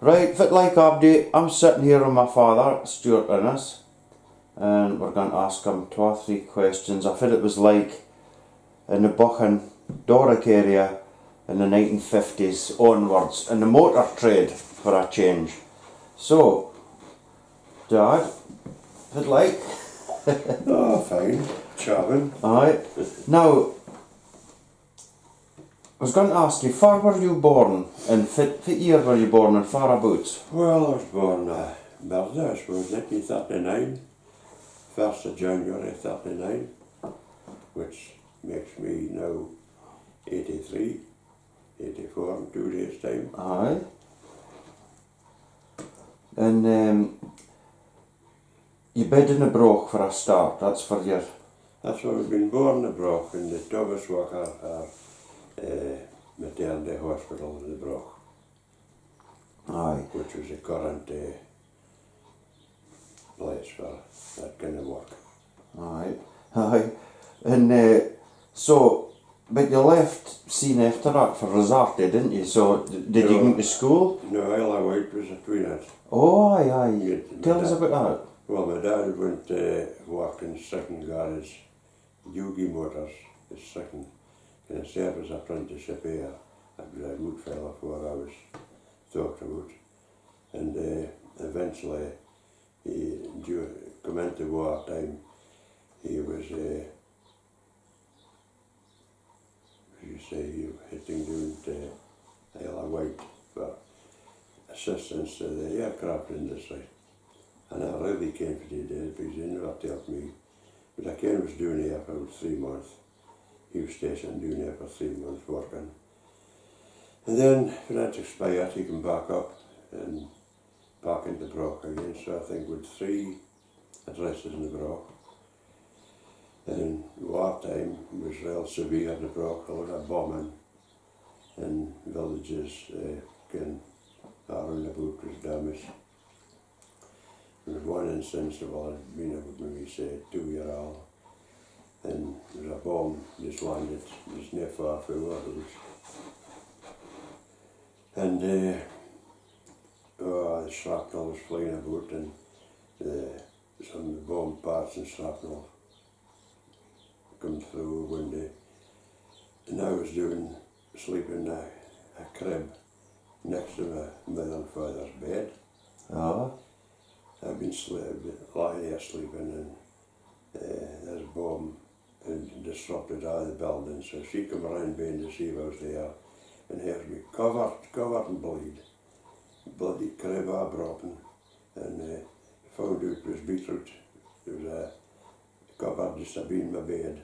Right, fit like update, I'm sitting here with my father, Stuart Innes, and we're going to ask him 2 or 3 questions of what it was like in the Buchan, Doric area in the 1950s onwards, in the motor trade for a change. So, Dad, fit like? Oh, fine. Charming. Aye. Now, I was going to ask you, where were you born? And what year were you born and whereabouts? Well, I was born Merda, I suppose, 1939. 1st of January 39, which makes me now 83, 84 in 2 days' time. Aye. And you bed in the Broch for a start, that's for your... That's why we've been born in the Broch, in the Thomas Walker maternity hospital in the Broch. Aye. Which was the current place for that kind of work. Aye. Aye. And so, but you left soon after that for Resarte, didn't you? So, did you go to school? No, Ella White was between it. Oh, aye, aye. Tell us about that. Well, my dad went work in second garage, Yugi Motors, his second kind of service apprenticeship here. I was a good fellow for what I was talked about. And eventually, he come into wartime, he was, hitting down to Ella White for assistance to the aircraft industry. And I really came for the day because he never told me. But I came was doing here for about 3 months. He was stationed doing here for 3 months working. And then when that expired, he came back up and back into Broch again. So I think with 3 addresses in the Broch. And wartime was real severe in the Broch, a lot of bombing and villages again around about was damaged. There was one instance of all been about maybe say 2-year-old, and there was a bomb just landed just near far from our house. And the shrapnel was flying about, and some bomb parts and shrapnel come through a window. And I was sleeping in a crib next to my mother and father's bed. Oh. I've been lying there sleeping, and there's a bomb and disrupted all the building. So she come around behind to see if I was there, and here's me covered in blood. Bloody crib all broken, and found out it was beetroot. There was a cupboard just behind my bed,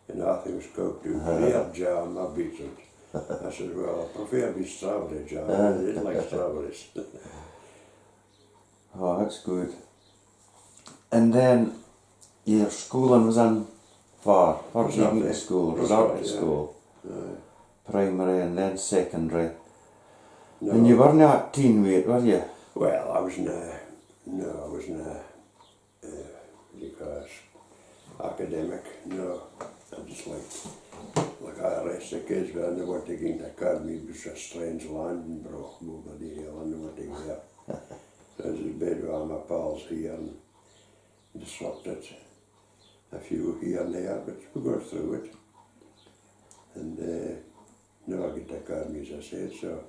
and everything was cooked out. Real jam of beetroot. I said, well, I prefer my strawberry jam. I didn't like strawberries. Oh, that's good. And then your schooling was in far. Where did you go to school? Resarte school. Primary and then secondary. No. And you weren't at teen weight, were you? Well, I wasn't academic, no. I just like I rest the kids, but I never went to get the academy. It was a strange land in Broch, bloody hell, I never went to get there. So I was in bed with all my pals here and disrupted a few here and there, but we got through it. And now I get the academy, as I said, so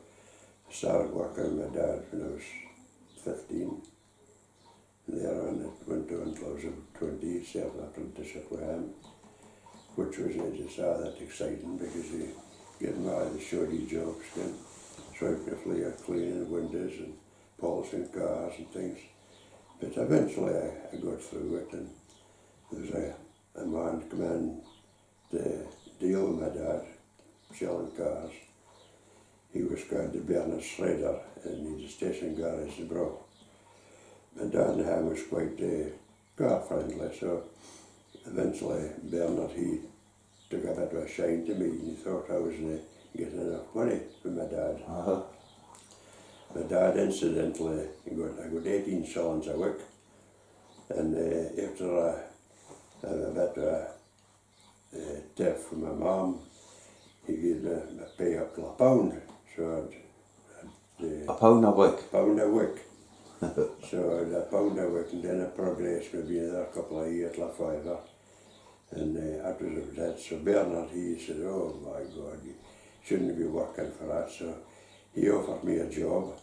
I started working with my dad when I was 15. And there on it went on until I was 20, served an apprenticeship with him, which was just that exciting because you get married to shoddy jobs, and swiping the floor, cleaning windows and polishing cars and things. But eventually I got through it, and there was a man come in to deal with my dad, selling cars. He was going to burn a shredder in the station garage in Broch. My dad and him was quite car friendly, so eventually Bernard, he took a bit of a shine to me, and he thought I was getting enough money for my dad. My dad incidentally I got 18 shillings a week, and after a bit of a tip from my mum, he gave me a pay up to £1. So I'd £1 a week. £1 a week. So the £1 a week, and then I progressed maybe another couple of years, like fiver. And that was that. So Bernard, he said, oh my God, you shouldn't be working for that. So he offered me a job,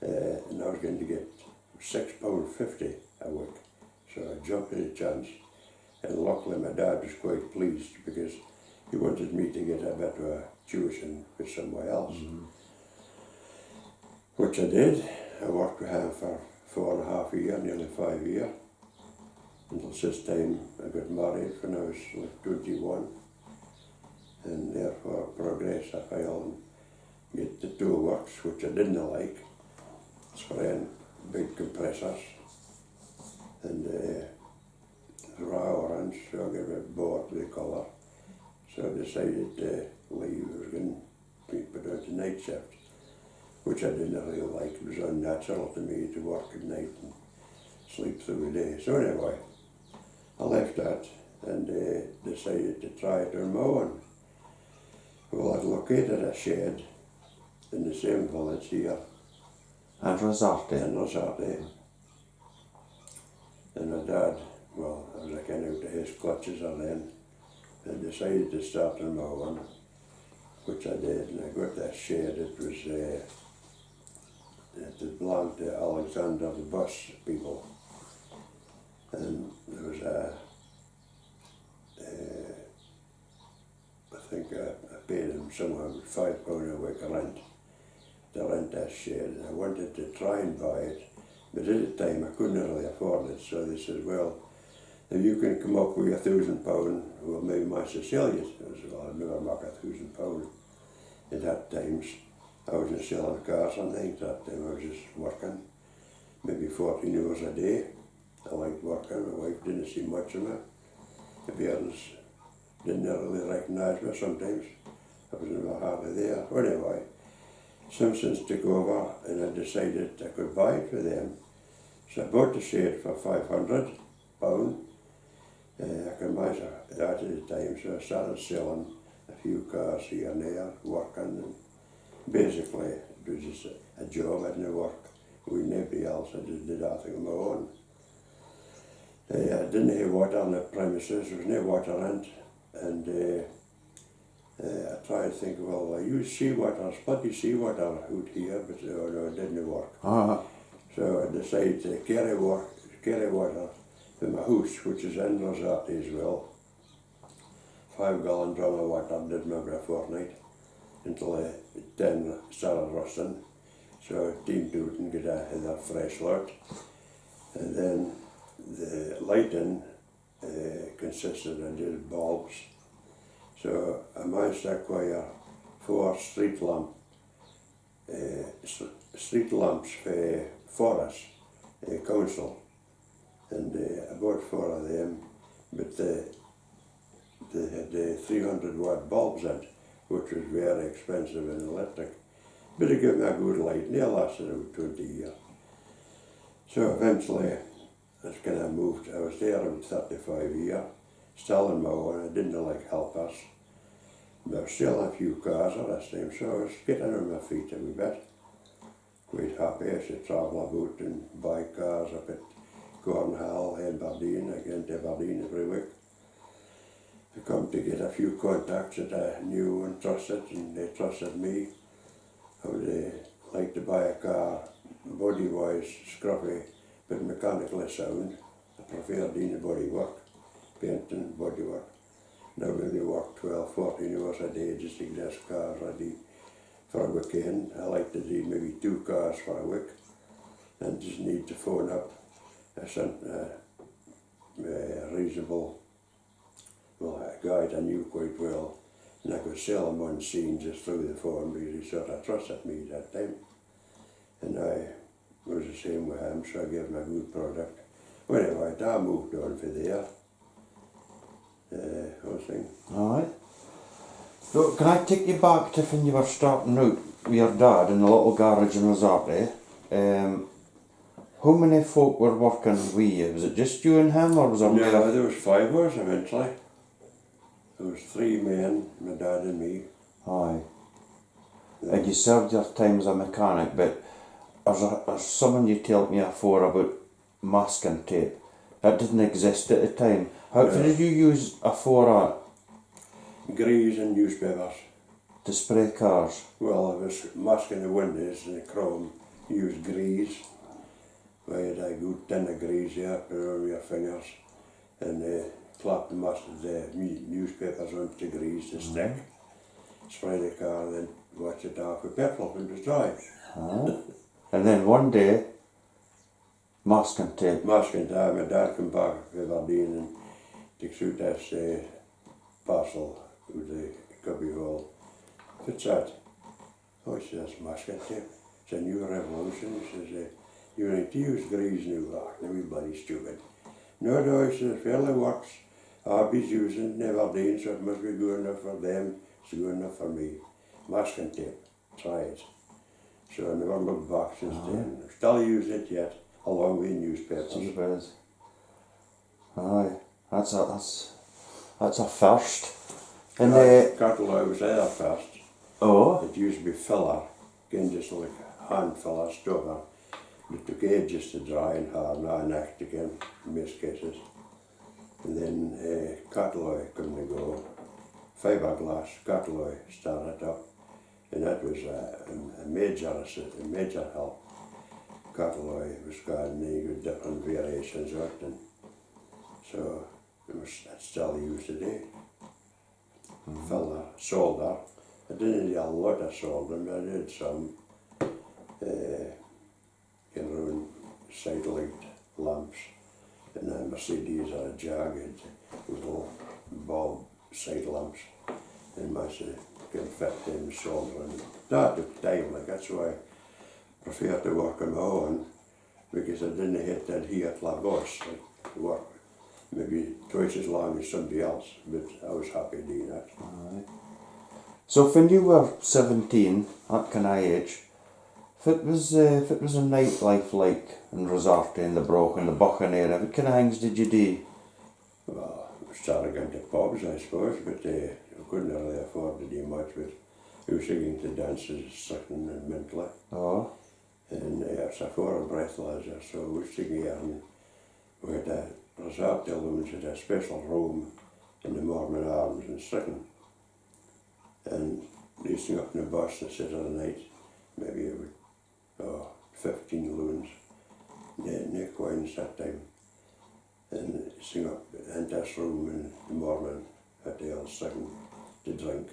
and I was going to get £6.50 a week. So I jumped at the chance, and luckily my dad was quite pleased because he wanted me to get a bit of a tuition with somewhere else, which I did. I worked with him for 4.5 years, nearly 5 years, until this time I got married when I was like 21, and therefore progressed I failed and get the tool works, which I didn't like, spraying big compressors and raw orange, so I got a bit bored with the colour. So I decided to leave. I was going to be put out to night shift, which I didn't really like. It was unnatural to me to work at night and sleep through the day. So anyway, I left that and decided to try it on my own. Well, I'd located a shed in the same village here. And Rosarte. In Rosarte. And my dad, well, I was kind of out of his clutches then. I decided to start on my own, which I did, and I got that shed. It was it belonged to Alexander the bus people, and there was I think I paid him somewhere £5 a week rent to rent that shed, and I wanted to try and buy it, but at the time I couldn't really afford it, so they said, well, if you can come up with £1,000, well, maybe my Cecilia. I said, well, I'd never make £1,000 at that times. I wasn't selling cars and things that time. I was just working, maybe 14 hours a day. I liked working. My wife didn't see much of me. The parents didn't really recognise me sometimes. I was never hardly there. Anyway, Simpsons took over and I decided I could buy it for them. So I bought the shed for £500. I could measure that at the time, so I started selling a few cars here and there, working, and basically it was just a job. I didn't work with anybody else. I just did everything on my own. I didn't have water on the premises. There was no water in it, and I tried to think, well, I used seawater, spotty seawater out here, but no, it didn't work. So I decided to carry water to my house, which is in Rosarte as well. 5-gallon drum of water did me for a fortnight until the tin started rusting. So I teamed out and got a fresh lot. And then the lighting consisted of just bulbs. So I managed to acquire 4 street lamps for us, council. And I bought 4 of them, but they had 300-watt bulbs in it, which was very expensive and electric. But it gave me a good light, and they lasted about 20 years. So eventually, I was kind of moved. I was there about 35 years, still on my own. I didn't like helpers, but I was still in a few cars at this time, so I was getting on my feet a wee bit. Quite happy. I should travel about and buy cars up at Cornwall, Aberdeen. I get into Aberdeen every week. I come to get a few contacts that I knew and trusted, and they trusted me. I would like to buy a car, body-wise, scruffy, but mechanically sound. I prefer doing the body work, painting, body work. Now when we work 12, 14 hours a day just to get this car ready for a weekend, I like to do maybe 2 cars for a week, and just need to phone up. I sent a reasonable, well, a guy I knew quite well, and I could sell him on scene just through the phone because he sort of trusted me at that time. And I was the same with him, so I gave him a good product. Well, anyway, I moved on for there. Alright. So can I take you back to when you were starting out with your dad in the little garage in Rosarte? How many folk were working with you? Was it just you and him, or was there more? No, there was 5 of us eventually. There was 3 men, my dad and me. Aye. and you served your time as a mechanic, but there's someone you told me afore about masking tape. That didn't exist at the time. How No. did you use afore Grease and newspapers. to spray cars? Well, I was masking the windows in the chrome, used grease. I had a good tin of grease here, put it on your fingers, and clap the newspapers onto the grease to stick. Spray the car, and then wash it off with petrol when it was dry. And then one day, masking tape. Masking time, my dad came back from Aberdeen and takes out this parcel with the cubby hole. What's that? Oh, he says, masking tape. It's a new revolution. He says, you need to use grease now. Now we bloody stupid. No, he says, it fairly works. Abby's using it in Aberdeen, so it must be good enough for them. It's good enough for me. Masking tape. Try it. So I never looked back since then. Still use it yet, along with newspapers. Gee whiz. Aye, that's a first. And Cattle I was there first. oh, It used to be filler, again just like hand filler, stover. It took ages to dry and hard, now an act again, in most cases. And then cattle oil come to go. Fiberglass cattle oil started up, and that was a major help. Cattle oil was got many different variations of it, and so it's still used today. Filler, solder. I didn't do a lot of solder, but I did some. Side light lamps, and a Mercedes or a Jag had little bulb side lamps, and I can fit them solder, and that took time. Like that's why I prefer to work on my own, because I didn't have to adhere to a boss, like work maybe twice as long as somebody else, but I was happy doing that. aye. So when you were 17, that kind of age, if it was a nightlife like in Rosarty and the Broch and the Buchan area, what kind of things did you do? Well, I started going to pubs, I suppose, but I couldn't really afford to do much. But I was singing to dances, certain and mentally. Oh, And it's a foreign breathalyzer, so we was singing here, and we had a Rosarty Loons had a special room in the Mormon Arms in Stricken. And they sing up in the bus and sit on the night, maybe it would, 15 loons, no coins that time, and sing up in this room in the morning at the old second to drink.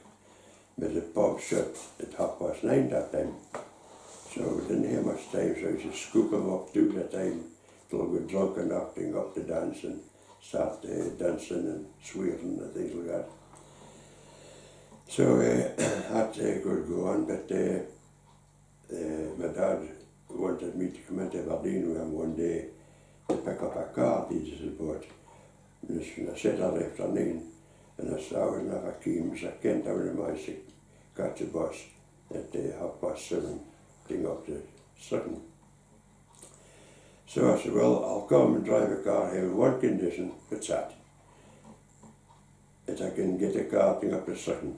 But the pub shut at 9:30 that time, so we didn't have much time, so we just scoop them up through the time till we got drunk enough to go up to dance and start dancing and swearing and things like that. So that could go on, but my dad wanted me to come into Aberdeen with him one day to pick up a car he just bought. And I said that afternoon, and I said I was never keen, so I came down to my catch a bus at 7:30 to go up to Sutton. So I said, well, I'll come and drive a car here with one condition, what's that? That I can get a car thing up to Sutton.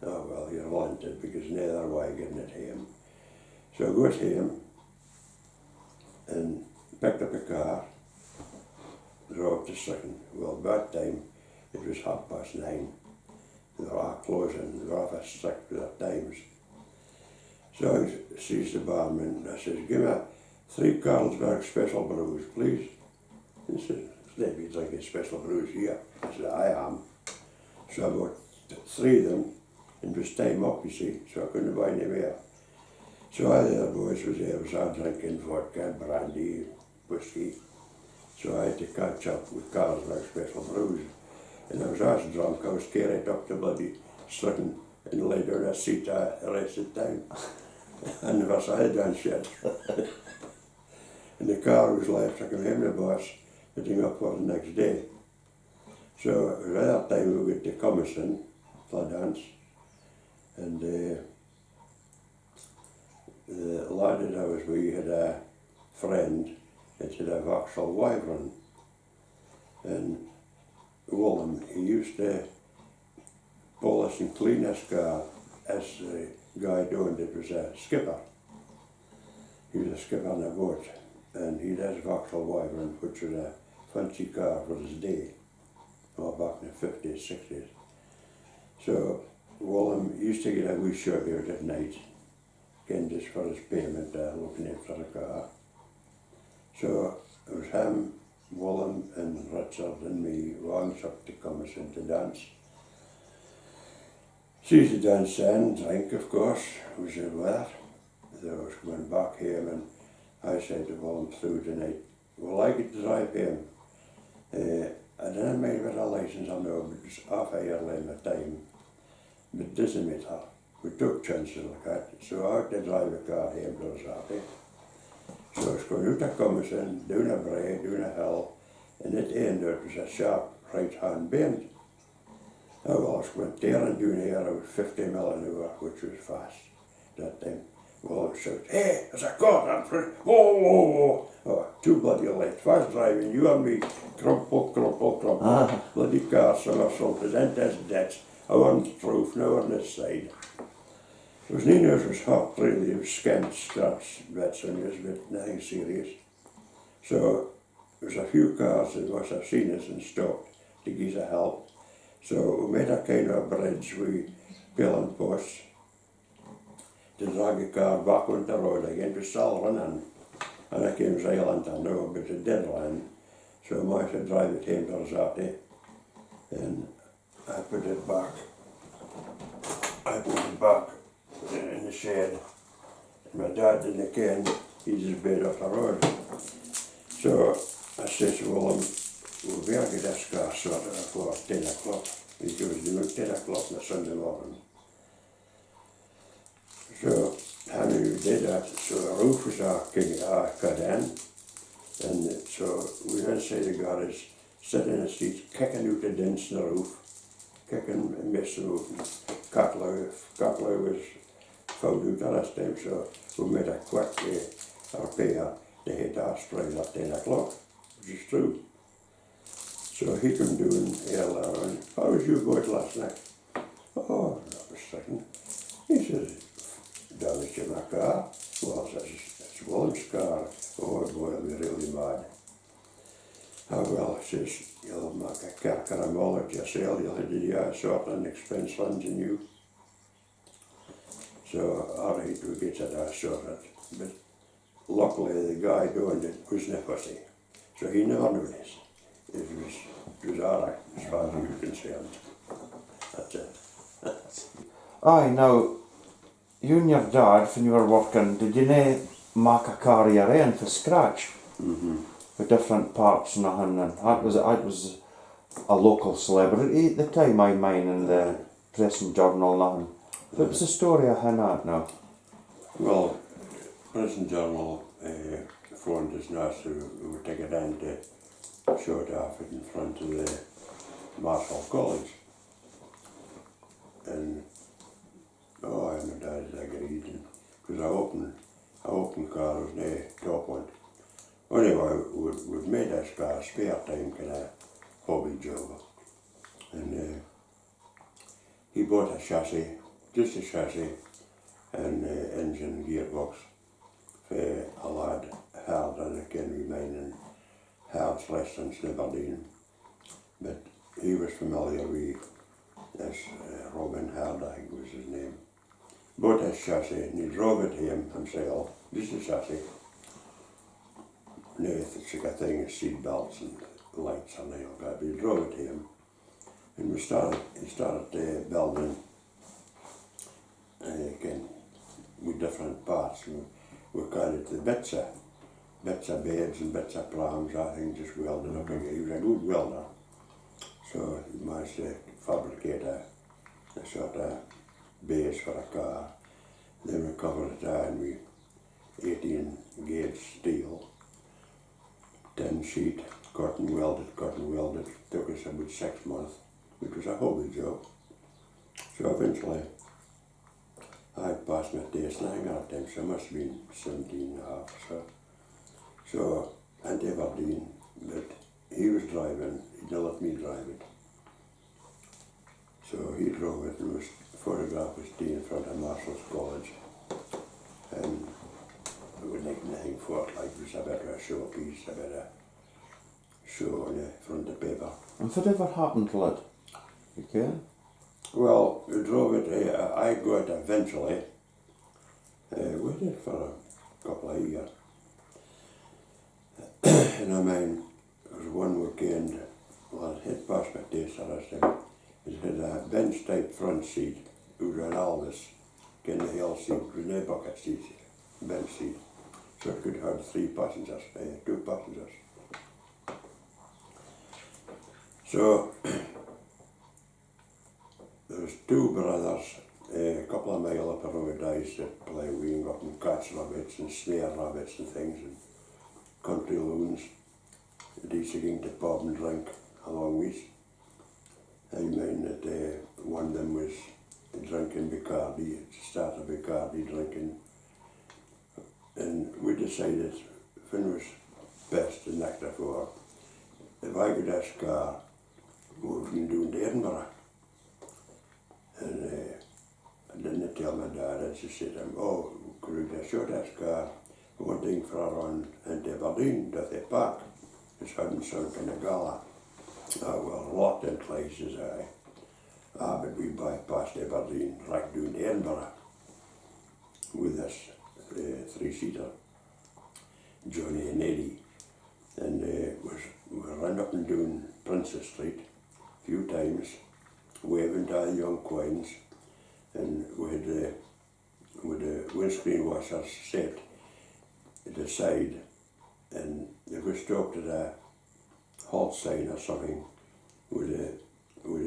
Oh well, you're wanted, because no other way of getting it home. So I got home and picked up a car, drove to Sutton. Well, by that time it was 9:30. They were all closing, they were off a strict with their times. So I sees the barman and I says, give me 3 Carlsberg special brews, please. And he says, let me drink a special brews here. I said, I am. So I bought 3 of them, and it was time up, you see, so I couldn't buy any more. So all the other boys was there, was all drinking vodka, brandy, whiskey. So I had to catch up with Carlsberg special brews. And I was as drunk, I was carried up to bloody Sutton and laid on a seat the rest of the time. I never saw a dance yet. And the car was left, I came home to the bus, getting up for the next day. So at that time we went to Comiston for a dance. And the lad that I was with had a friend that had a Vauxhall Wyvern. And Willem, he used to polish and clean his car as guy doing it was a skipper. He was a skipper on a boat, and he had a Vauxhall Wyvern, which was a fancy car for his day, back in the 50s, 60s. So Willem used to get a wee shot out at night, getting just for his payment, looking after the car. So it was him, Willem and Richard and me once up to come us in to dance. Sees the dance and drink, of course, was there. So I was going back home, and I said to Willem through the night, well, I could drive home. I didn't mind what a licence I know, but it was half a year in the time. But it doesn't matter. We took chances like that. So I had to drive a car home to Saturday. So I was going out of Commerson, down a brae, down a hill, and at the end it was a sharp right-hand bend. Oh, well, I was going tearing down here, I was 50 mile an hour, which was fast that time. Well, I shouted, hey, there's a car, whoa, whoa, whoa. Oh, too bloody late, fast driving, you and me, crumple, crumple, crumple. Bloody car somersaulted into this ditch. I wasn't proof, now on this side. It was near it was hot, really, it was scant scratch bits and it was but nothing serious. So there was a few cars that must have seen us and stopped to give us help. So we made a kind of bridge with pillar posts to drag the car back on the road again. It was still running, and I came silent, I know, but it did land. So I managed to drive it home to Rosati, and I put it back. In the shed. My dad didn't care, he just bed off the road. So I said to Willem, we'll be able to get this car sorted for 10 o'clock. He was doing 10 o'clock on a Sunday morning. So I knew we did that. So the roof was cut in. And so we went inside the garage, sitting in the seats, kicking out the dents in the roof, kicking and missing the roof. Cutler was found out the last time, so we made a quick repair to hit our spring at 10 o'clock, which is true. So he come down earlier and, how was you going last night? Oh, I was sitting. He says, damage in my car. Well, I says, it's Willem's car. Oh boy, I'll be really mad. Oh well, I says, you'll make a carker of all at yourself, you'll have to do a sort of expense funds in you. So, alright, we get that sorted. But luckily the guy doing it was no fussy. So he never noticed. It was alright as far as he was concerned. That's it. Aye, now, you and your dad, when you were working, did you not make a car of your own for scratch? With different parts and nothing, and that was a local celebrity at the time, I mind, in the press and journal nothing. What was the story of that now? Well, press and journal phoned us now, so we would take it down to show it off in front of the Marshall College. And oh, my dad agreed, because I opened car was no top one. Anyway, we'd made this car spare time kind of hobby job. And he bought a chassis, just a chassis, and engine gearbox for a lad, Hard, and I can remain in Hard's Restaurants in Aberdeen. But he was familiar with this Robin Hard, I think was his name. Bought his chassis and he drove it home himself, just a chassis. No, it's like a thing of seat belts and lights and all that. We drove it home, and he started building again with different parts. We called it the bits of beds and bits of prams. I think just welded up. He was a good welder, so he managed to fabricate a sort of base for a car. Then we covered it on with 18 gauge steel. 10 sheet, cotton welded, took us about 6 months, which was a hobby job. So eventually, I passed my test, and I think at that time, so I must have been 17 and a half or so. So, and Aberdeen, but he was driving, he didn't let me drive it. So he drove it and was photograph was taken in front of Marshall's College. And it was like nothing for it, like it was a bit of a showpiece, a bit of show on the front of the paper. And whatever happened to it? You care? Well, we drove it, I got it eventually. We did it for a couple of years. And I mean, there was one weekend, well, it hit past my taste the rest of it. It had a bench type front seat, it was an Alvis, kind of hill seat, it was no bucket seat, bench seat. So it could have 2 passengers. So, there was 2 brothers, a couple of mile up the road, I used to play wing up and catch rabbits and snare rabbits and things, and country loons. They used to go into the pub and drink along with. I mean that one of them was drinking Bacardi, started Bacardi drinking, and we decided, when was best the night before, if I could ask car, we were going to do in Edinburgh. And I didn't tell my dad, I just said to him, oh, could we just show this car, one thing for a run into Aberdeen, doth it park? It's hadn't sunk in a gala. Well, locked in places, but we bypassed Aberdeen, right down to Edinburgh, with this 3-seater, Johnny and Eddie. And we ran up and down Princess Street a few times, waving to our young queens, and with the windscreen washers set at the side, and if we stopped at a halt sign or something, with the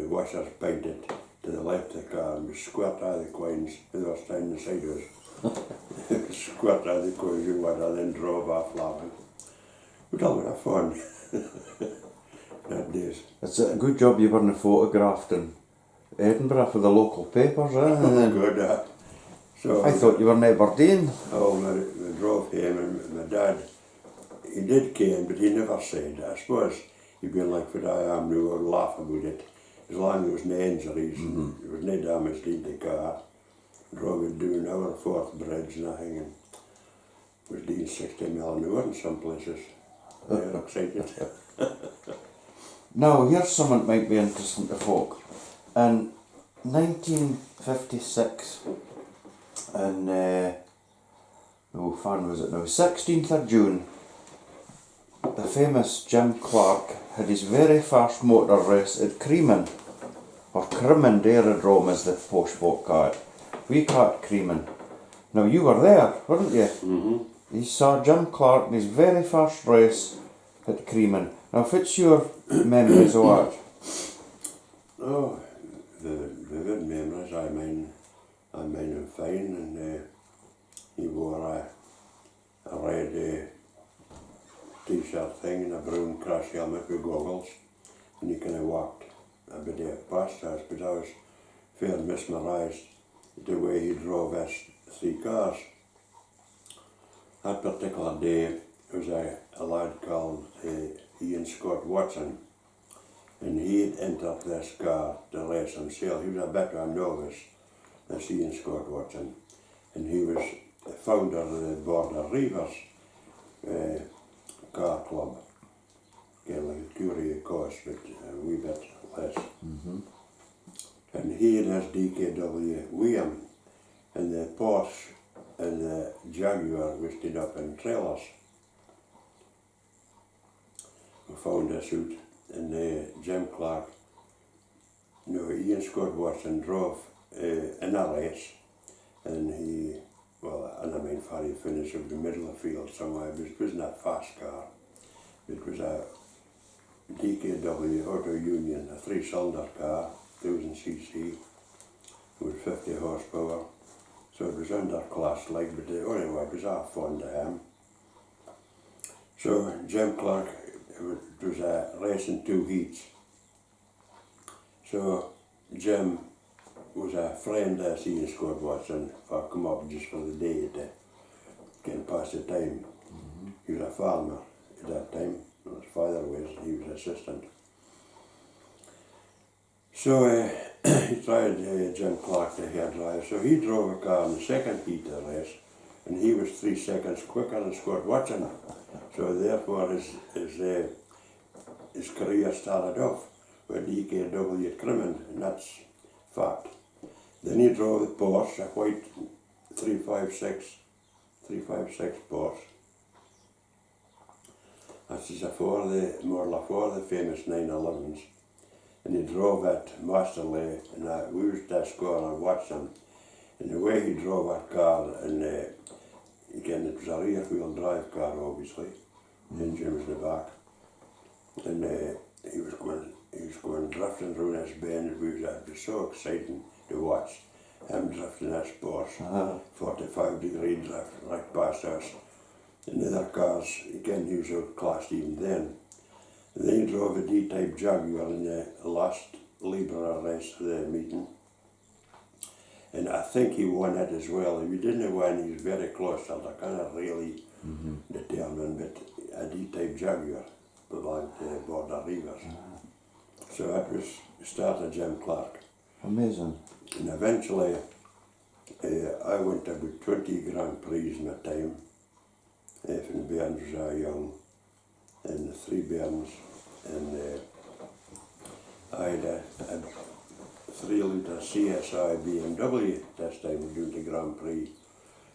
washers painted to the left of the car, and we squirt out the coins as they were standing beside us. Squirt out the coins and what, and then drove off laughing. But all of fun. That days. It's a good job you weren't photographed in Edinburgh for the local papers, eh? Oh, good. So I thought you were in Aberdeen. Oh, we drove home, and my dad, he did came, but he never said. I suppose he'd been like what I am now, and laugh about it. As long as there was no injuries, and there was no damage to the car. Drove it down our 4th bridge and everything, and was doing 60 mile an hour in some places. They were excited. Now, here's something that might be interesting to folk. In 1956, and when was it now? 16th of June, the famous Jim Clark had his very first motor race at Creeman, or Crimond Aerodrome as the posh folk call it. We call it Creeman. Now, you were there, weren't you? Mm-hmm. You saw Jim Clark in his very first race at Creeman. Now, what's your memories of it? Oh, the vivid memories. I mean him fine, and he wore a red t-shirt thing and a brown crash helmet with goggles, and he kind of walked a bit past us, but I was fair mesmerised the way he drove us 3 cars. That particular day, there was a lad called Ian Scott Watson, and he had entered this car to race himself. He was a bit of a novice, this Ian Scott Watson, and he was the founder of the Border Reivers car club, kind of like a Curie course, but a wee bit less. Mm-hmm. And he and his DKW William, and the Porsche and the Jaguar was stood up in trailers. We found us out, and Jim Clark, Ian Scott Watson drove in a race, and before he finished in the middle of the field somewhere. It wasn't a fast car. It was a DKW Auto Union, a 3-cylinder car, 1000cc, with 50 horsepower. So it was underclass like, but anyway, it was all fun to him. So Jim Clark, it was a race in 2 heats. So Jim was a friend of Ian Scott Watson for come up just for the day to get past the time. Mm-hmm. He was a farmer at that time. His father was, he was assistant. So he tried Jim Clark, the hair driver, so he drove a car in the second heat of the race, and he was 3 seconds quicker than Scott Watson. So therefore his career started off with DKW at Crimmin, and that's fact. Then he drove the Porsche, a white 356 Porsche. That's more the famous 911s. And he drove at Masterley, and we was that score and watched him. And the way he drove that car, and again it was a rear wheel drive car obviously, engine was in the back. And he was going drifting through this bend, it was so exciting to watch him drifting this Porsche, 45-degree drift right past us. And the other cars, again he was outclassed even then. And then he drove a D-type Jaguar in the last Libra race of the meeting. And I think he won it as well. If he didn't win, he was very close. I can't really determine, but a D-type Jaguar belonged to Border Reivers. So that was the start of Jim Clark. Amazing. And eventually, I went to about 20 Grand Prix in that time. From the Bairns was young, and the 3 Bairns, and I had a 3-litre CSI BMW this time doing the Grand Prix,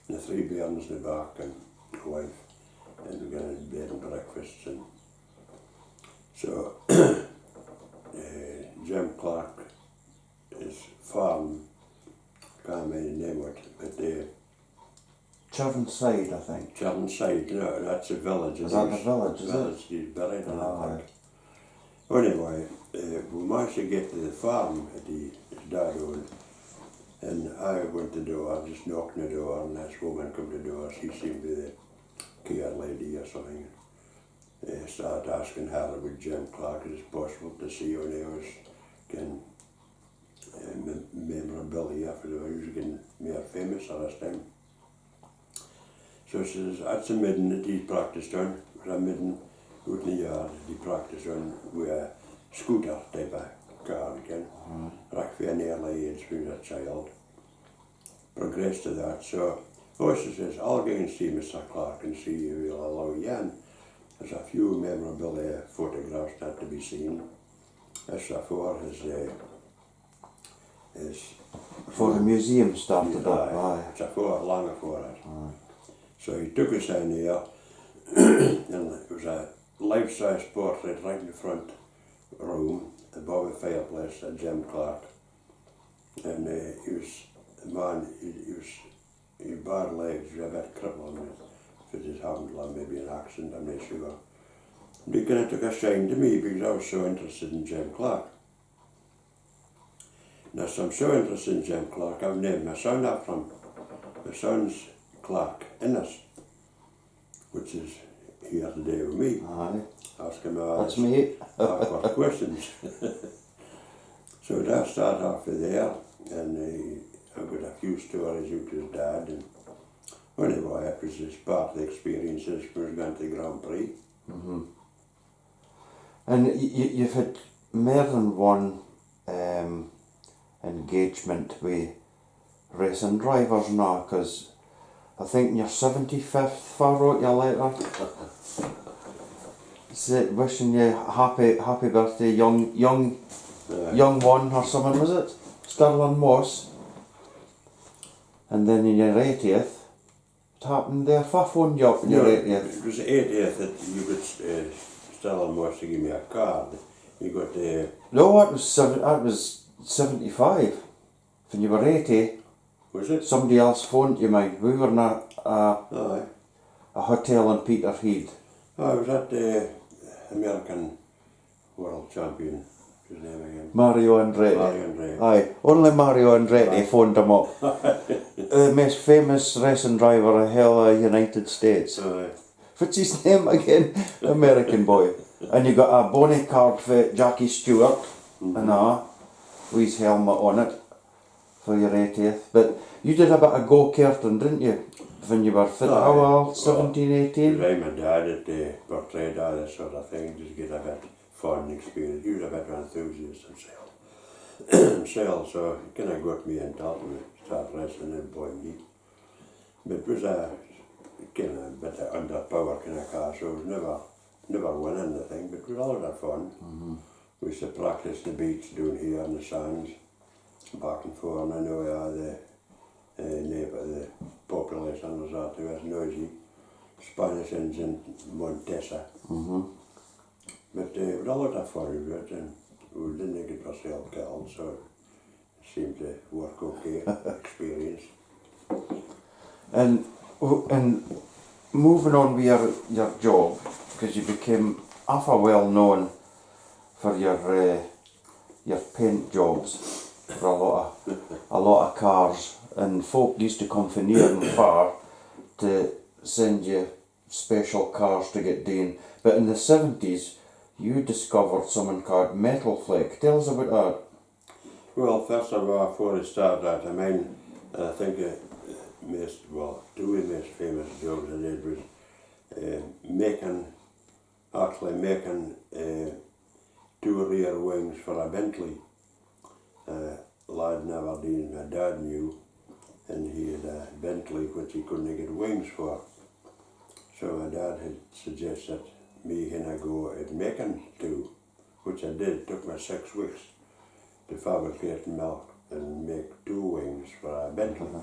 and the 3 Bairns in the back and the wife, and we got in bed and breakfasts. And so Jim Clark, his farm, can't remember the name of it, but Churnside, I think. Churnside, no, that's a village. Is that the village, is village he's buried in, I think. Anyway, we managed to get to the farm that his dad owned, and I went to the door, just knocked on the door, and this woman come to the door. She seemed to be the care lady or something. Started asking her about Jim Clark, is it possible to see when he was getting memorabilia after he was getting more famous at this time. So she says, that's a midden that he practiced on, a midden out in the yard that he practiced on with a scooter type of car again. Right from an early age when he was a child. Progressed to that, so she says, I'll go and see Mr. Clark and see if he'll allow you in. There's a few memorabilia photographs that to be seen. That's for his Before the museum started up, aye. It's long before it. So he took us in here, and it was a life-size portrait right in the front room, above the fireplace, of Jim Clark. And he was bad legs, he was a bit crippled, if it happened to maybe an accident, I'm not sure. And he kind of took a shine to me because I was so interested in Jim Clark. Now, so I'm so interested in Jim Clark, I've named my son after him. My son's Clark Innes, which is here today with me. Aye. Ask him That's me. questions. So that started off with there, and I've got a few stories out his dad, and anyway, it was just part of the experiences when we was going to the Grand Prix. And you've had more than one engagement with racing drivers now, because I think in your 75th I wrote you a letter wishing you happy birthday, young one or something, was it? Sterling Moss. And then in your 80th, it happened there, I phoned you up in your 80th. It was the 80th that you could Sterling Moss to give me a card. You got the... No, that was 75. When you were 80, Was it? somebody else phoned you, mate. We were in a hotel in Peterhead. I was at the American World Champion, his name again. Mario Andretti. Mario Andretti. Aye, only Mario Andretti phoned him up. The most famous racing driver of hell of United States. Aye. What's his name again? American boy. And you got a bonnet card for Jackie Stuart, and with his helmet on it for your 80th. But you did a bit of go-karting, didn't you? When you were fit, how old? 17, 18? I my dad at portrayed all this sort of thing, just get a bit fun experience. He was a bit of an enthusiast himself. sail, so it kind of got me into it and started racing in Boyndy. But it was a kind of bit of underpowered kind of car, so it was never winning the thing, but it was a lot of fun. We used to practice the beach down here on the sands, back and forth, and I know the population was out there, was noisy. Spanish in Montesa. But it was a lot of fun with it, and we didn't get ourselves killed, so it seemed to work okay, experience. And moving on with your job, because you became awful well known for your paint jobs for a lot of cars, and folk used to come from near and far to send you special cars to get done. But in the 70s, you discovered something called Metal Flake. Tell us about that. Well, first of all, before I started that, I think two of the most famous jobs I did was making two rear wings for a Bentley. Lad in Aberdeen, my dad knew, and he had a Bentley which he couldn't get wings for. So my dad had suggested me and I go at making two, which I did. It took me 6 weeks to fabricate and make two wings for a Bentley.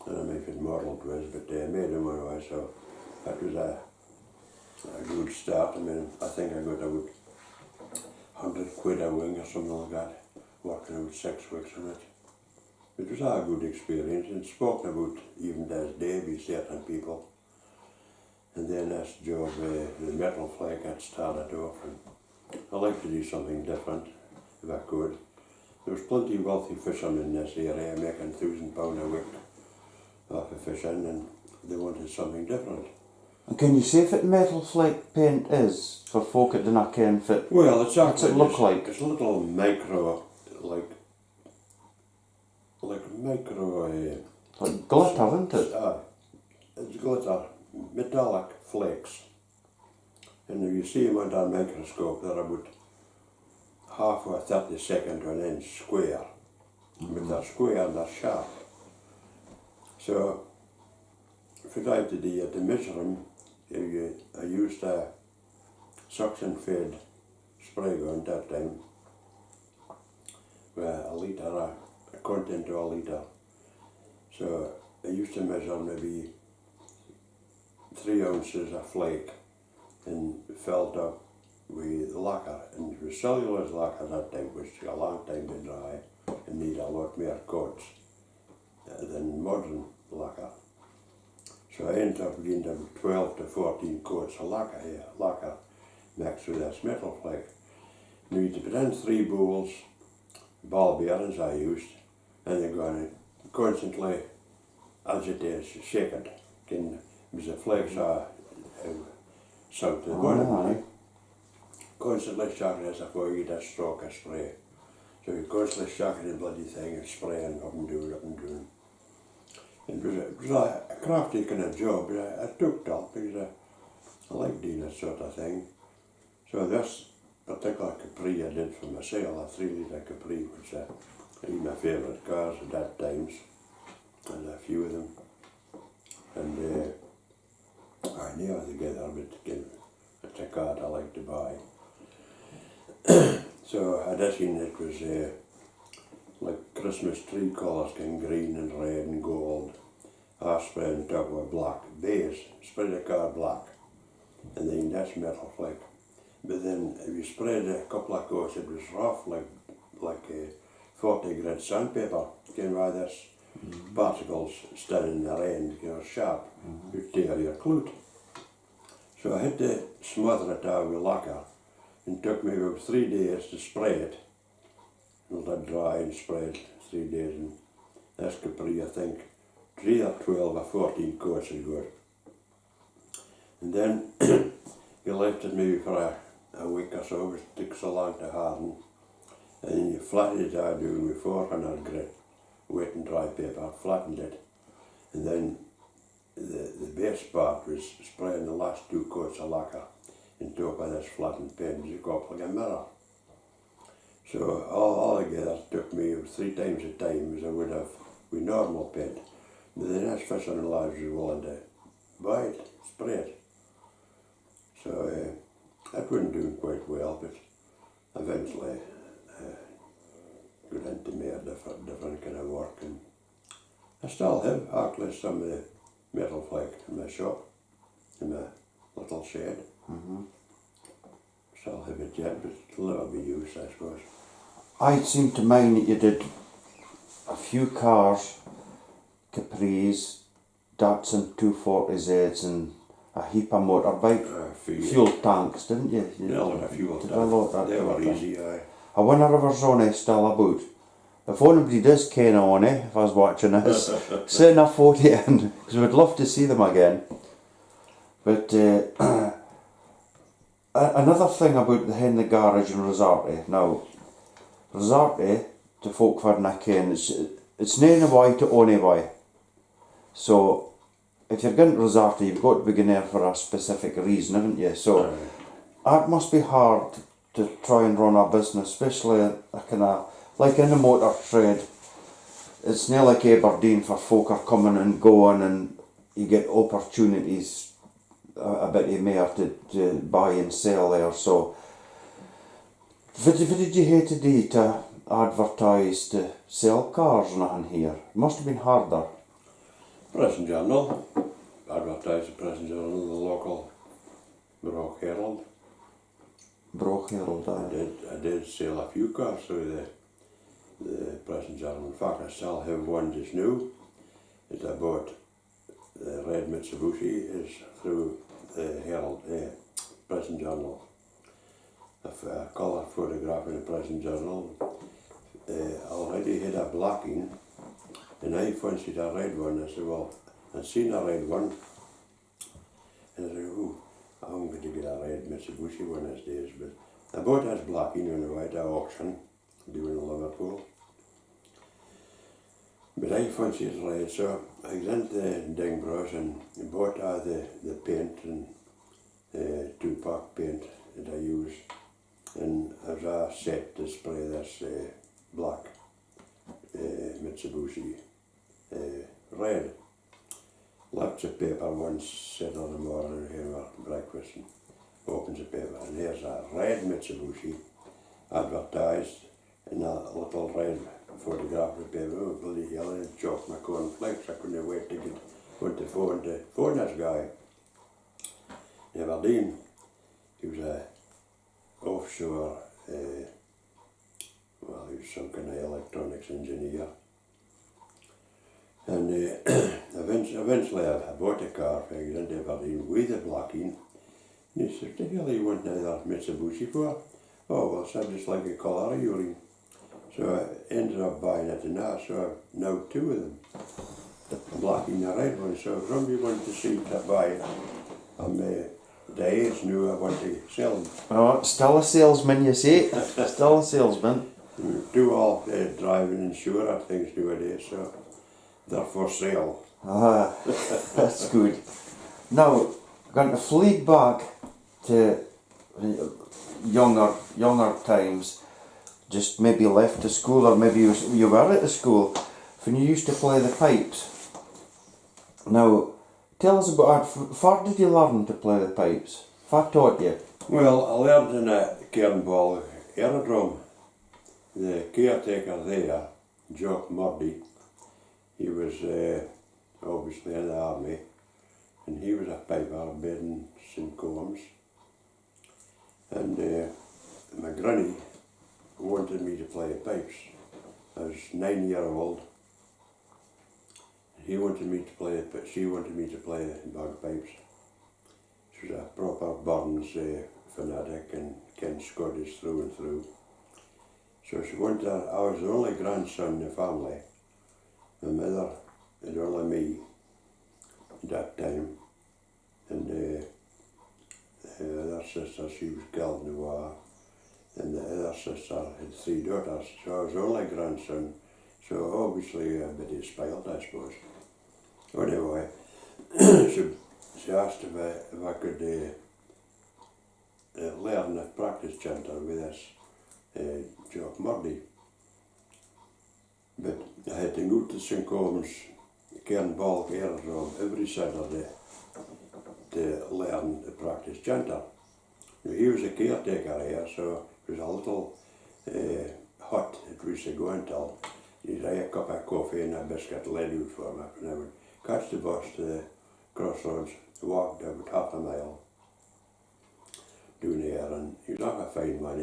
I don't know if it model it was, but I made them anyway, so that was a good start. I mean, I think I got about 100 quid a wing or something like that, working out 6 weeks on it. It was a good experience, and spoken about even to this day by certain people. And then this job, the Metal Flake, had started off, and I like to do something different if I could. There was plenty of wealthy fishermen in this area making £1,000 a week off of fishing, and they wanted something different. And can you say what Metal Flake paint is for folk that do not ken fit? Well, it's what's it look like? It's a little micro, like micro. Like glitter, isn't it? It's glitter, metallic flakes. And if you see them under a microscope, they're about half or 32nd of an inch square. But they're square and they're sharp. So, if you like to measure them, I used a suction fed spray gun that time, with a content of a litre. So I used to measure maybe 3 ounces of flake and filled up with lacquer, and it was cellulose lacquer that time, which took a long time to dry and need a lot more coats than modern lacquer. So I ended up getting them 12 to 14 coats of lacquer mixed with this Metal Flake. Now you had to put in 3 bowls, ball bearings I used, and they're going to constantly agitate, shake it, because the flakes are sunk to the bottom. Constantly shocking as before you get a stroke of spray. So you're constantly shocking the bloody thing and spraying up and down. It was a crafty kind of job, but I took it up because I like doing that sort of thing. So this particular Capri I did for myself, a 3 litre Capri, which is my favourite cars at that times, and a few of them. And I never together, but it's a car I like to buy. So I just seen it was like Christmas tree colours, green and red and gold, hairspray on top of a black base, spray the car black, and then that's Metal Flake. But then if you sprayed a couple of coats, it was rough, like 40 grit sandpaper, why this particles standing in their end, sharp, you tear your clute. So I had to smother it out with lacquer. It took me about 3 days to spray it. Let it dry and spray it 3 days. And this Capri, I think, 12 or 14 coats is good. And then you left it maybe for a week or so, because it took so long to harden. And then you flattened it out doing with 400 grit wet and dry paper, flattened it. And then the base part was spraying the last 2 coats of lacquer in top of this flattened paint. You go up like a mirror. So all together took me 3 times the time as I would have with normal paint. But the next fishermen lads was willing to buy it, spray it. So that wasn't doing quite well, but eventually got into more different kind of work, and I still have actually some of the metal flake in my shop, in my little shed. Still have it yet, but it'll never be used, I suppose. I seem to mind that you did a few cars, Capris, Datsun 240Zs and a heap of motorbike fuel tanks, didn't you? Yeah, a lot of fuel did a lot of They that were thing. easy, aye. I wonder if there's only still about. If anybody does ken on if I was watching this, send a photo in, because we'd love to see them again. But another thing about the Henley Garage in Rosarty. Now, Rosarty, to folk for na ken, it's nae way to only way. So, if you're going to Rosarty, you've got to be going there for a specific reason, haven't you? So, that must be hard to try and run a business, especially a kind of, like in the motor trade. It's near like Aberdeen for folk are coming and going, and you get opportunities a bit more to buy and sell there. So, what did you hate to do to advertise to sell cars and nothing here? It must have been harder. Press and Journal, advertised the Press and Journal, the local Brock Herald. Brock Herald, I did sell a few cars through the Press and Journal. In fact, I still have one just now. It's I bought the red Mitsubishi is through the Herald, Press and Journal. A colour photograph in the Press and Journal. Already had a blacking, and I fancied a red one. I said, well, I'd seen a red one, and I said, oh, I'm going to get a red Mitsubishi one these days. But I bought this blacking on the way to auction, doing in Liverpool. But I fancied it red, so I went to Dingbros and bought the paint and 2-pack paint that I use. And as a set to spray this black Mitsubishi red. Left the paper once, sitting on the morning here for breakfast, and opens the paper, and here's a red Mitsubishi advertised in a little red photograph of the paper. Oh, bloody hell, and it choked my cornflakes. I couldn't wait to get on the phone to phone this guy. In Aberdeen, he was a offshore, well, he was some kind of electronics engineer. And eventually I bought a car, I was into Aberdeen with a blacking, and he said, what the hell do you want another Mitsubishi for? Oh, well, so I just like the colour of your ring. So I ended up buying it, and now, so I've now 2 of them. The black and the red one, so if somebody wanted to see to buy it, I'm the age knew I want to sell them. Oh, still a salesman, you see. Still a salesman. We do all driving and insurance things nowadays, so they're for sale. Ah, that's good. Now, going to flee back to younger times, just maybe left the school, or maybe you were at the school, when you used to play the pipes. Now, tell us about that. Where did you learn to play the pipes? Who taught you? Well, I learned in a Cairnball aerodrome. The caretaker there, Jock Murdy, he was obviously in the army, and he was a piper bed in St. Combs. And my granny wanted me to play the pipes. I was 9-year-old. He wanted me to play, she wanted me to play bagpipes. She was a proper Burns fanatic and Ken Scottish through and through. So she wanted, I was the only grandson in the family. My mother had only me at that time. And the other sister, she was killed in the war. And the other sister had 3 daughters. So I was the only grandson. So obviously a bit spoiled, I suppose. Anyway, she asked if I could learn a practice chanter with this Jock Murdy. But I had to go to St. Coleman's Kernball Aerodrome every Saturday to learn to practice chanter. Now, he was a caretaker here, so it was a little hut that we used to go until. He'd have a cup of coffee and a biscuit laid out for me, and I would catch the bus to the crossroads, walk about half a mile down there, and he was not a fine man.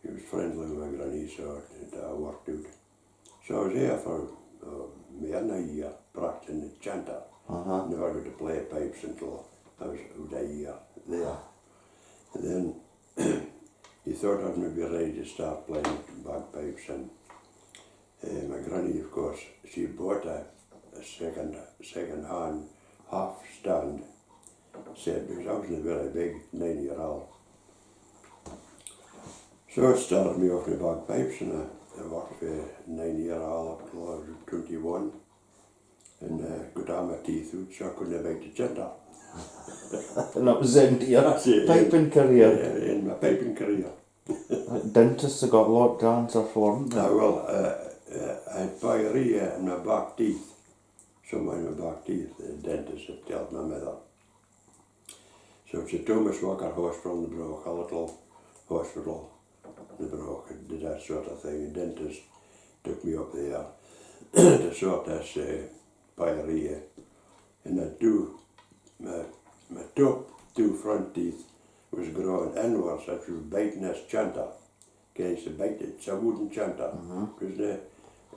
He was friendly with my granny, so it worked out. So I was here for more than a year practicing the chanter. Never got to play pipes until I was out a year there. And then he thought I'd maybe ready to start playing bagpipes, and my granny, of course, she bought a second-hand half-stand set, because I wasn't a very big 9-year-old. So it started me off with bagpipes, and I worked for 9-year-old up till I was 21, and got all my teeth out, so I couldn't bite the chanter. And that was the end of your piping career. Yeah, in my piping career. Dentists have got a lot to answer for, haven't they? Well, I had pyorrhea in my back teeth. Somewhere in my back teeth, the dentist had told my mother. So it's a Thomas Walker Hospital in the Broch, a little hospital in the Broch. I did that sort of thing. The dentist took me up there to sort this pyorrhea. And my top two front teeth was growing inwards. I was biting this chanter. Against the bite, it's a wooden chanter. It was the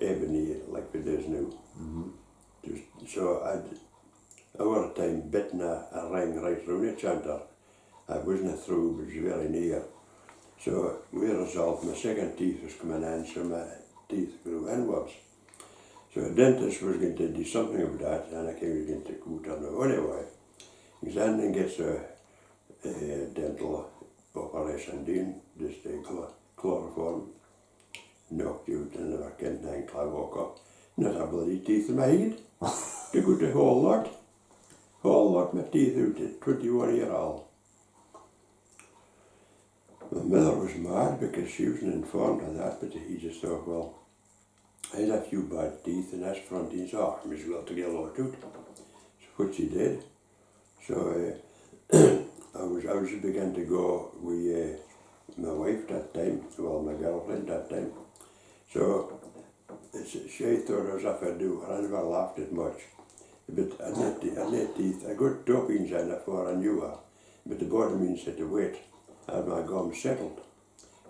ebony like it is now. So I'd over time bitten a ring right through the chanter. I wasn't through, but it was very near. So we resolved my second teeth was coming in, so my teeth grew inwards. So a dentist was going to do something about that, and I came going to go to him anyway. He then gets a dental operation done, just a chloroform, knocked you out, and I can't think I woke up. Not a bloody teeth in my head. They got the whole lot my teeth out at 21-year-old. My mother was mad because she wasn't informed of that, but he just thought, well, I had a few bad teeth and that's front teeth off, as well to get a lot out. So what she did. So I was began to go with my wife that time, well, my girlfriend that time. So she thought I was off I do, I never laughed at much. But I had teeth, I got toppings in it before I knew her, but the bottom means had to wait, and my gums settled.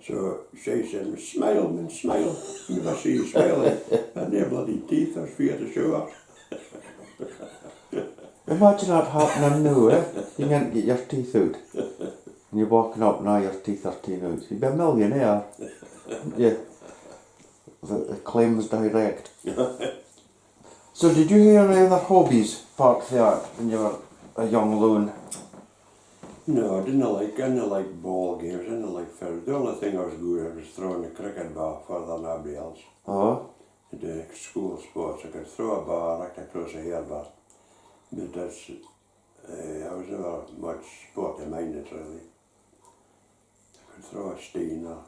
So she said, smile, man, smile. You never see you smiling. I had no bloody teeth, I was feared to show her. Imagine that happening now, eh? You can't get your teeth out. And you're walking up now, your teeth are taken out. You'd be a millionaire. Yeah. The claim was direct. So did you have any other hobbies apart from that when you were a young loon? No, I didn't like ball games, I didn't like field. The only thing I was good at was throwing a cricket ball further than anybody else. In the school sports, I could throw a bar right across a hairball. But that's, I was never much sporty minded really. I could throw a steen or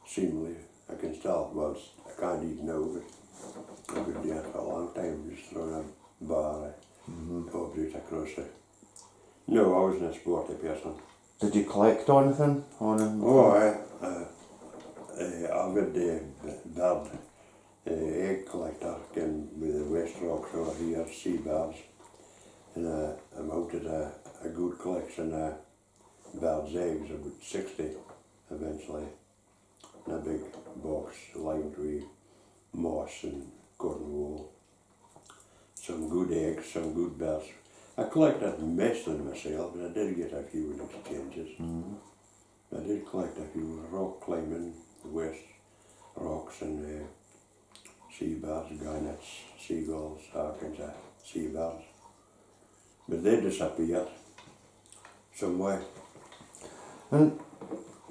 seemingly, I can still, well, I can't eat now, but I could do it for a long time, just throwing a bar, object across it. No, I wasn't a sporty person. Did you collect anything? Oh, I've got the bird egg collector came with the West Rocks over here, seabirds, and I mounted a good collection of birds' eggs, about 60 eventually, in a big box lined with moss and cotton wool. Some good eggs, some good birds. I collected mostly myself, but I did get a few in exchanges. I did collect a few rock climbing, West Rocks and seabirds, gannets, seagulls, all kinds of seabirds. But they disappeared somewhere. And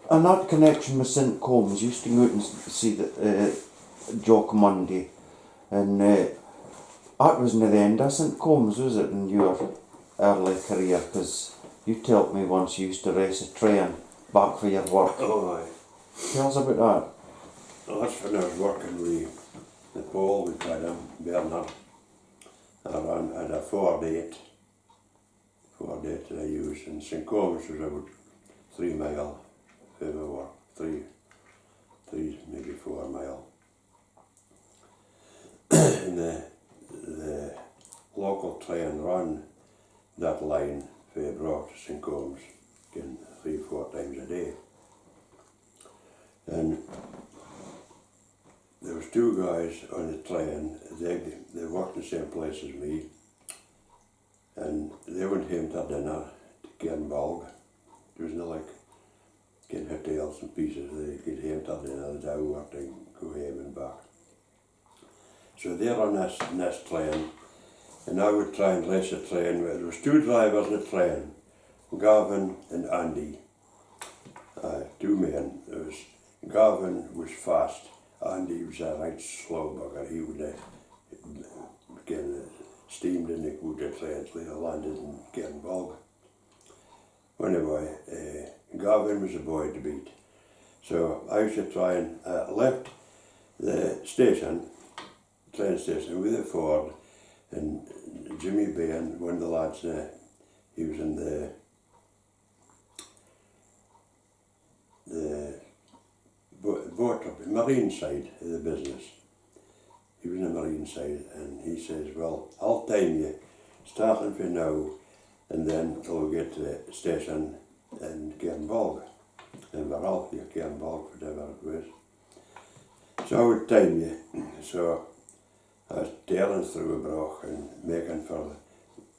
that connection with St. Combs, you used to go out and see the Jock Monday, and that wasn't the end of St. Combs, was it, in your early career? Because you told me once you used to race a train back for your work. Oh, aye. Tell us about that. Well, that's when I was working with the Paul, we tried him, Bernard. I had a Ford 8 that I used, and St. Comas was about 3 mile from my work, three, maybe 4 mile. And the local train ran that line from Brock to St. Comas, again 3-4 times a day. And there was 2 guys on the train, they worked in the same place as me, and they went home to dinner to Cairnbulg. There was no like getting hotels and pieces, they get home to dinner, the day work and go home and back. So they're on this train, and I would try and race the train. There was 2 drivers in the train, Gavin and Andy, 2 men. There was, Gavin was fast, Andy was a right slow bugger. He would get steamed in the good train till he landed in Cairnbulg. Anyway, Gavin was a boy to beat. So I used to try and left the station, train station, with a Ford, and Jimmy Bain, one of the lads, he was in the boat up, marine side of the business. He was in the marine side, and he says, well, I'll time you, starting from now, and then till we get to the station in Cairnbulg, and Varalpia, Cairnbulg, whatever it was. So I would time you. So I was tearing through a broch and making for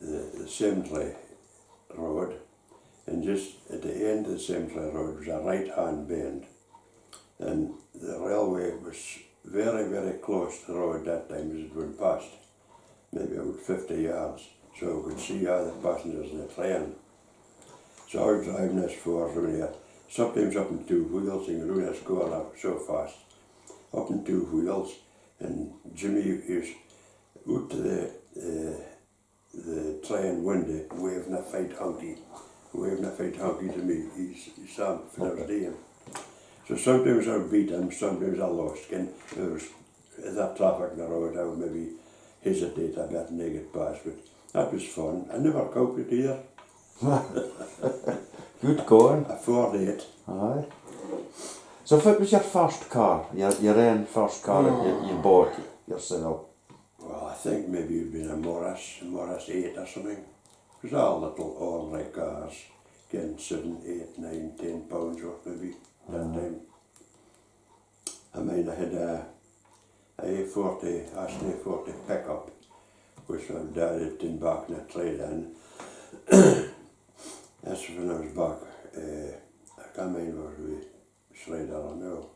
the Cemetery Road, and just at the end of the Cemetery Road was a right-hand bend, and the railway was very, very close to the road that time as it went past, maybe about 50 yards, so I could see all the passengers in the train. So I was driving this Ford around here, sometimes up in 2 wheels, and you know, going up so fast, up in 2 wheels, and Jimmy is out to the train window, waving a fight hunky to me. He saw me when I was there. So sometimes I would beat him, sometimes I lost. And there was that traffic on the road, I would maybe hesitate a bit and they get past, but that was fun. I never copied either. Good going. A Ford 8. Aye. So if it was your first car, your own first car that you bought yourself? Well, I think maybe it'd been a Morris 8 or something. It was all little ordinary cars, getting 7, 8, 9, 10 pounds worth maybe that time. I mean, I had a A40, Aston A40 pickup, which my dad had been back in a trade in. That's when I was back, I can't remember where we Schrader or no.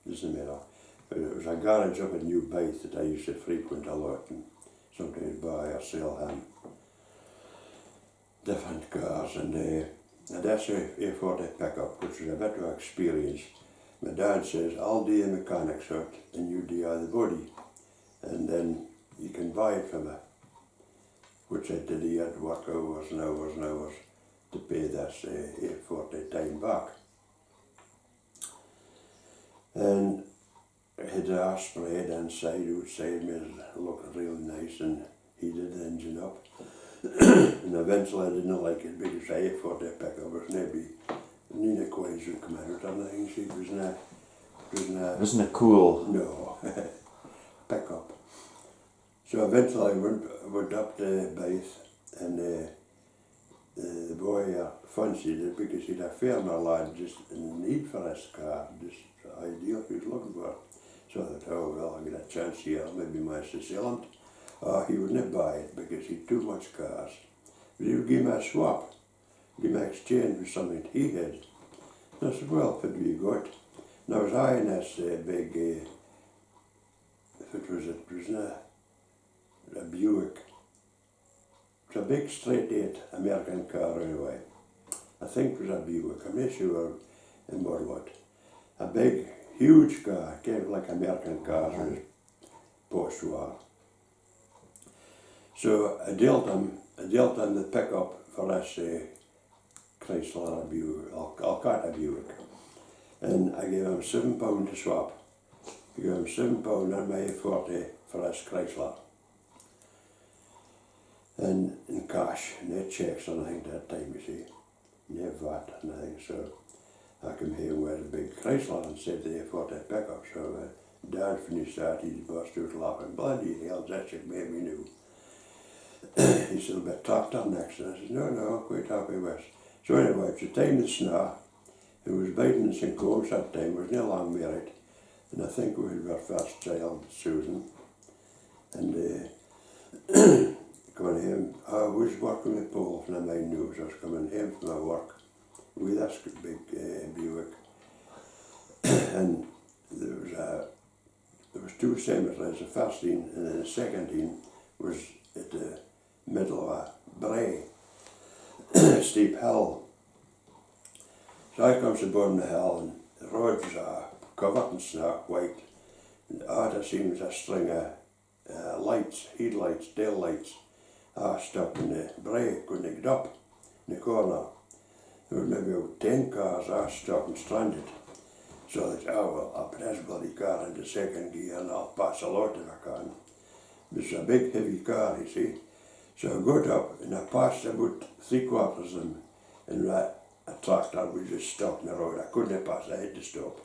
Doesn't matter. But it was a garage up in New Bath that I used to frequent a lot and sometimes buy or sell him different cars, and that's a A40 pickup, which was a bit of an experience. My dad says, I'll do the mechanics out and you do the body, and then you can buy it from me. Which I did. He had to work hours and hours and hours to pay this A40 time back. And it had a sprayed inside, outside, made it look really nice, and heated the engine up. And eventually I didn't like it because I A40 pickup was maybe Nina Coins would come out and things. It Wasn't it cool? No, pickup. So eventually I went up to Bath, and the boy fancied it because he'd a farmer lad just in need for this car, just ideal he was looking for. So I thought, oh well, I'll get a chance here, maybe manage to sell it. He wouldn't buy it because he'd too much cars. But he would give me a swap, give me an exchange with something he had. And I said, well, if it be good. And I was eyeing this big, if it was a Buick. It's a big straight 8 American car anyway. I think it was a Buick, I'm not sure in what. A big, huge car, kind of like American cars with post-war. So I dealt him the pickup for this Chrysler Buick, Alcata Buick. And I gave him £7 to swap. I gave him £7 on my 40 for his Chrysler. And in cash, no checks or anything that time, you see. No VAT or nothing, so I came here with a big Chrysler and said the 40 pickup, so Dad finished that, he burst out laughing, bloody hell, that should make me new. He said, a bit tractor next, and I said, no, I'm quite happy with it. So anyway, it's the time of snow, it was Biden in St. Combs that time, was no long married, and I think we had our first child, Susan, and coming home, I was working with Paul from my news, I was coming home from my work with this big Buick, and there was two cemeteries, the first one and then the second one was at the middle of a brae, steep hill. So I comes aboard the hill and the road was covered in snow, white, and out I seen was a string of lights, headlights, tail lights, stuck in the brae, couldn't get up in the corner. There was maybe about 10 cars stuck and stranded. So I thought, oh well, I'll put this bloody car into second gear and I'll pass a lot if I can. It was a big heavy car, you see. So I got up and I passed about 3/4 of them, and a tractor was just stuck in the road. I couldn't pass, I had to stop.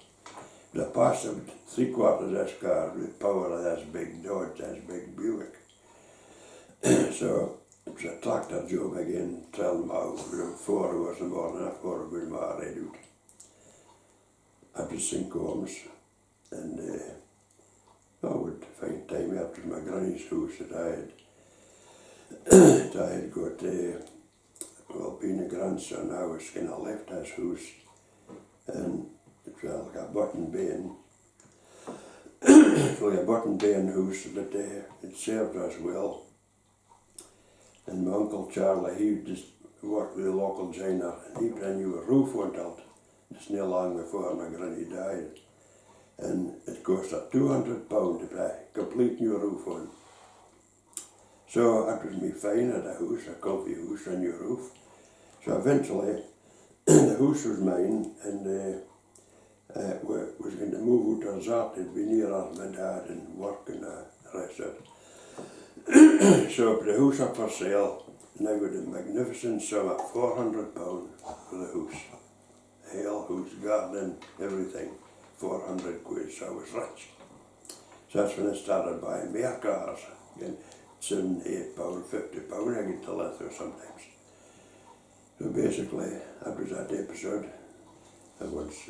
But I passed about 3/4 of this car with the power of this big Dodge, this big Buick. So it was a tractor job again, trailing them out from 4 hours in the morning, 4 hours in the red out. Up to St. Combs, and I would find time after my granny's house that I had got, well, being a grandson, I was kind of left his house, and it was like a button bin. It was like a button bin house that it served us well. And my Uncle Charlie, he just worked with a local joiner, and he put a new roof on it, just near long before my granny died. And it cost her £200 to put a complete new roof on. So that was me fine at a house, a comfy house, a new roof. So eventually, the house was mine, and was going to move out to Zart. It'd be nearer my dad and work and the rest of it. So I put the house up for sale, and I got a magnificent sum of £400 for the house. The whole house, garden, everything, 400 quid, so I was rich. So that's when I started buying more cars, again, £7, £8, £50, I get to Lithgow sometimes. So basically, that was that episode. I once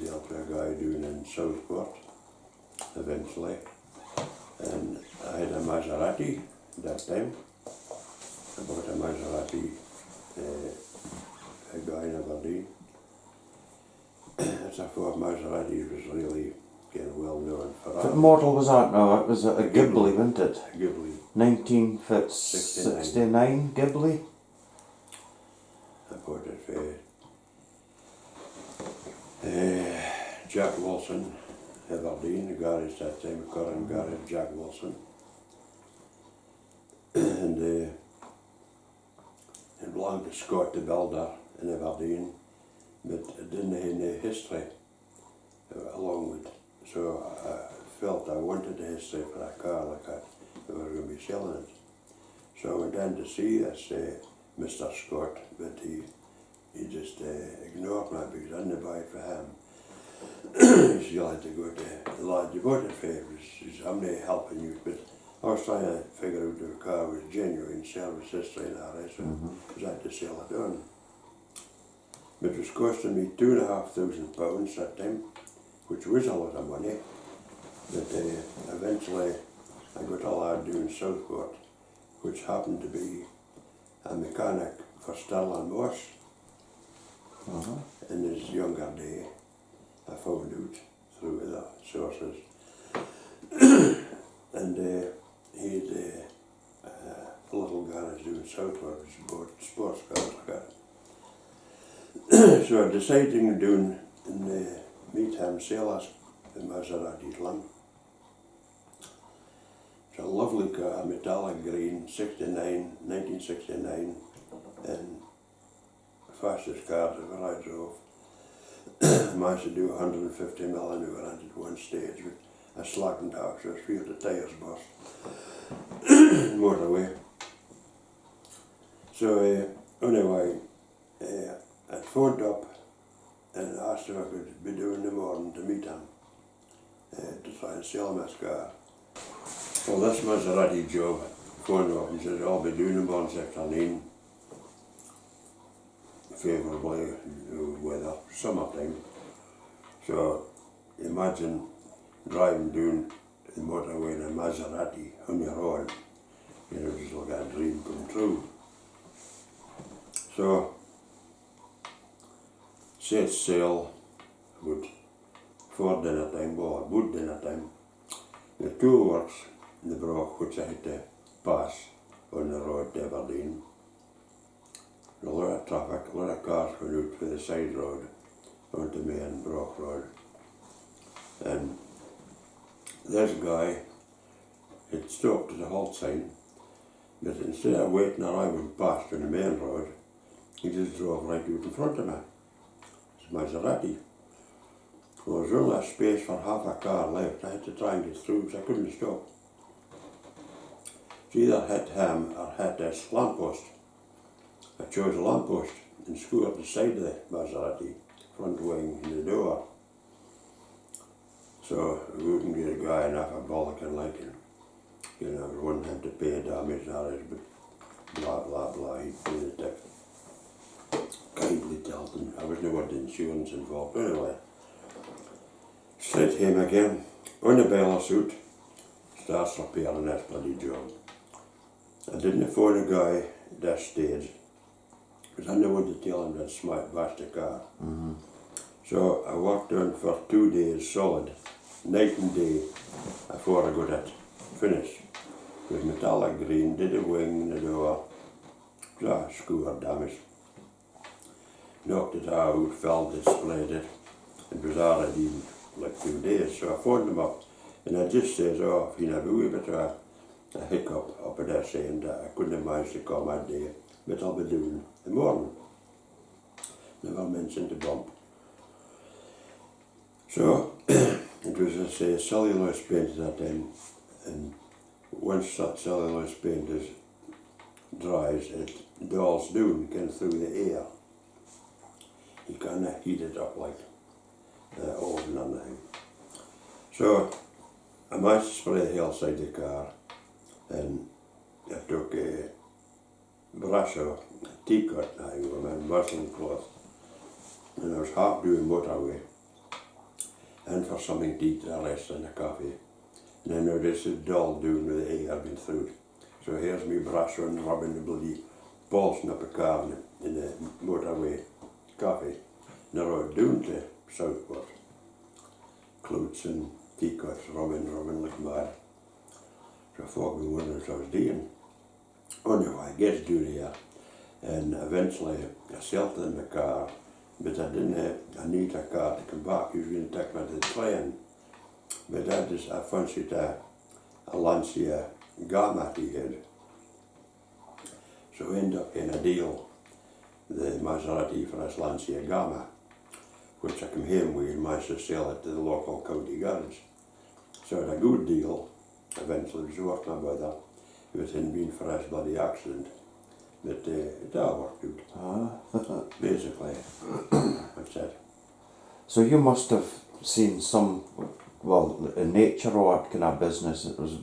dealt with a guy doing in Southport, eventually, and I had a Maserati at that time. I bought a Maserati, a guy in Aberdeen. That's a Ford Maserati. It was really kind of well known for that. What model was that now? It was a Ghibli, wasn't it? Ghibli. 1969 Ghibli? I bought it for Jack Wilson, Aberdeen, the garage that time, the current garage, Jack Wilson. And it belonged to Scott the builder in Aberdeen, but it didn't have any history along with it. So I felt I wanted the history for a car like that, if I was going to be selling it. So I went down to see this Mr. Scott, but he just ignored me because I didn't buy it for him. He said, you'll have to go to the lad you bought it for. He said, I'm not helping you, but I was trying to figure out if the car was genuine, service history and all that, so I had to sell it on. But it was costing me £2,500 that time, which was a lot of money. But eventually I got a lad doing Southport, which happened to be a mechanic for Sterling Moss. In his younger day, I found out through other sources. And he had a little garage doing Southport, which bought sports cars like that. So I decided to do and meet him, sell us the Maserati Slim. It's a lovely car, metallic green, 1969, and fastest cars ever I drove. I managed to do 150 mile an hour at one stage, but I slackened off, so I feel the tyres burst. Motorway. So anyway, I phoned up and asked if I could be doing in the morning to meet him to try and sell him his car. Well, this Maserati job, phoned up and said, I'll be doing the morning 6 afternoon, favourably weather, summertime. So imagine driving down the motorway in a Maserati on your own, you know, just like a dream come true. So, set sail with for dinner time, or good dinner time. The 2 hours in the Broch, which I had to pass on the road to Aberdeen. A lot of traffic, a lot of cars going out for the side road onto main Broch Road. And this guy had stopped at the halt sign, but instead of waiting around past on the main road, he just drove right out in front of me. It's Maserati. There was only a space for half a car left. I had to try and get through, so I couldn't stop. So either hit him or hit this lamppost. I chose a lamppost and scored the side of the Maserati, front wing in the door. So we wouldn't get a guy enough of bollocking like it. You know, we wouldn't have to pay damage or it, but blah blah blah, he'd pay the tip. Kindly tell them, I was no what the insurance involved. Anyway, straight home again, on the baler suit, starts repairing this bloody job. I didn't phone a guy at that stage, because I didn't want to tell him that smart bashed the car. So I worked on for 2 days solid, night and day, before I got it finished. It was metallic green, did a wing in the door, score damage. Knocked it out, felt it, splayed it. It was already like 2 days, so I phoned him up and I just says, oh, you know, a wee bit of a hiccup up at that end, I couldn't have managed to come that day, but I'll be doing the morning. Never mentioned the bump. So it was a cellulose paint at that time, and once that cellulose paint is dries, it dulls down, through the air. You kind of heat it up like the oven and everything. So I managed to spray the outside the car, and I took a brush or a teacut with my muslin cloth, and I was half doing motorway, and for something to eat, the rest in a coffee. And I noticed it dull down with the air being through it. So here's me brush on rubbing the bloody polishing up a car in the motorway coffee. And I rode down to Southport. Clothes and teacups, rubbing like mad. So I thought we wondered what I was doing. Anyway, I gets down here, and eventually I settled in the car, but I need a car to come back. He was going to take me to the train. But I fancied a Lancia Gamma he had. So we ended up in a deal, the Maserati for this Lancia Gamma, which I come home with and managed to sell it to the local county garage. So I had a good deal. Eventually it was worth my brother, if it hadn't been for this bloody accident. But it all worked out. Basically, that's it. So you must have seen some, well, in nature or kind of business, it was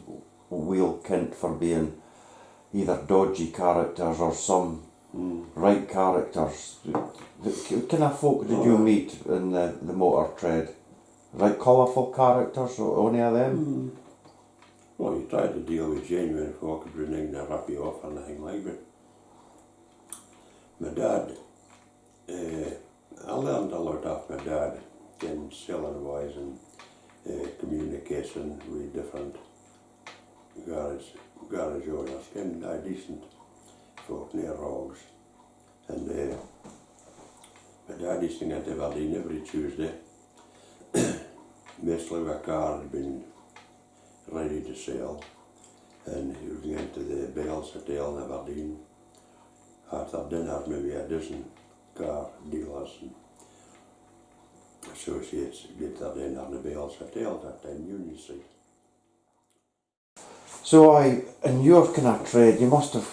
wheel kint for being either dodgy characters or some right characters. What kind of folk did you meet in the motor trade? Right colourful characters, or any of them? Well, you try to deal with genuine folk who bring to rip you off or anything like that. My dad, I learned a lot off my dad in selling wise and communication with different garage owners, and decent folk near Rogues. And my dad used to get to Aberdeen every Tuesday. Basically my car had been ready to sell, and he was going to the Bales Hotel in Aberdeen. After dinner, maybe a dozen car dealers and associates get that in on the Bales Hotel that time, Union Street. So in your kind of trade, you must have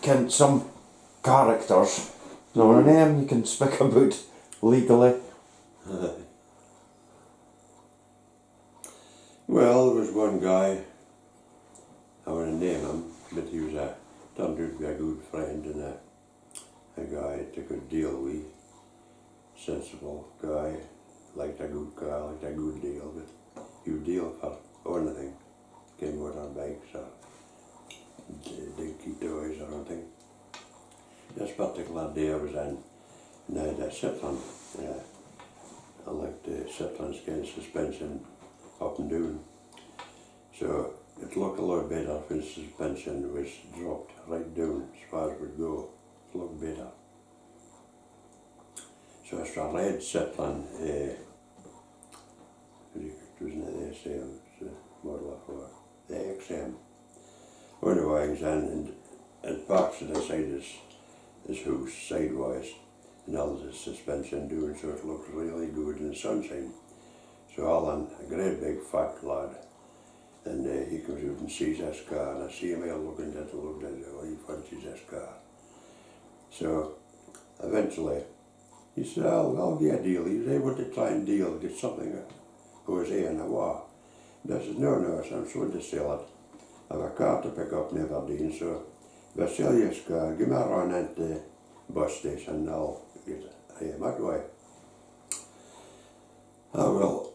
kent some characters. Is there a name you can speak about legally? Well, there was one guy, I wouldn't name him, but he was turned out to be a good friend and a guy that I could deal with, sensible guy, liked a good car, liked a good deal, but he would deal for anything, came motorbikes or dinky toys or anything. This particular day I was in, and I had a sit-on. I liked the sit-on skin suspension up and down. So it looked a lot better when the suspension was dropped right down as far as it would go. It looked better. So it's a red sit-on, it wasn't the SM, it's a model of the XM. One of the wagons in and parks to the side of his house, sideways, and all the suspension doing so it looked really good in the sunshine. So Alan, a great big fat lad, and he comes out and sees this car, and I see him here looking at it, oh, he fancies this car. So eventually, he said, I'll get a deal. He was able to try and deal, get something goes in a while. And I said, no, so I'm trying to sell it. I have a car to pick up in Aberdeen, so if I sell you this car, give me a run at the bus station and I'll get it. Hey, my way. Oh well,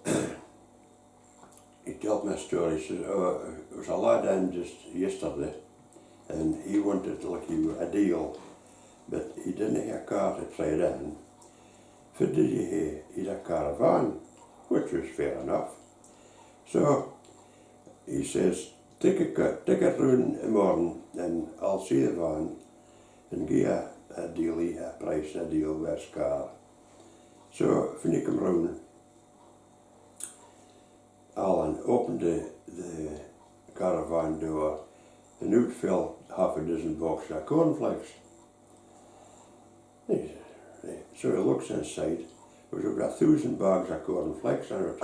he told me a story. He said, there was a lad in just yesterday and he wanted like a deal, but he didn't have a car to trade in. What did you hear? He had a caravan, which was fair enough. So he says, take it round in the morning and I'll see the van and give you a deal, a price, a deal with this car. So when he come round, Alan opened the caravan door and out fell half a dozen boxes of cornflakes. So he looks inside, there was over 1,000 bags of cornflakes in it.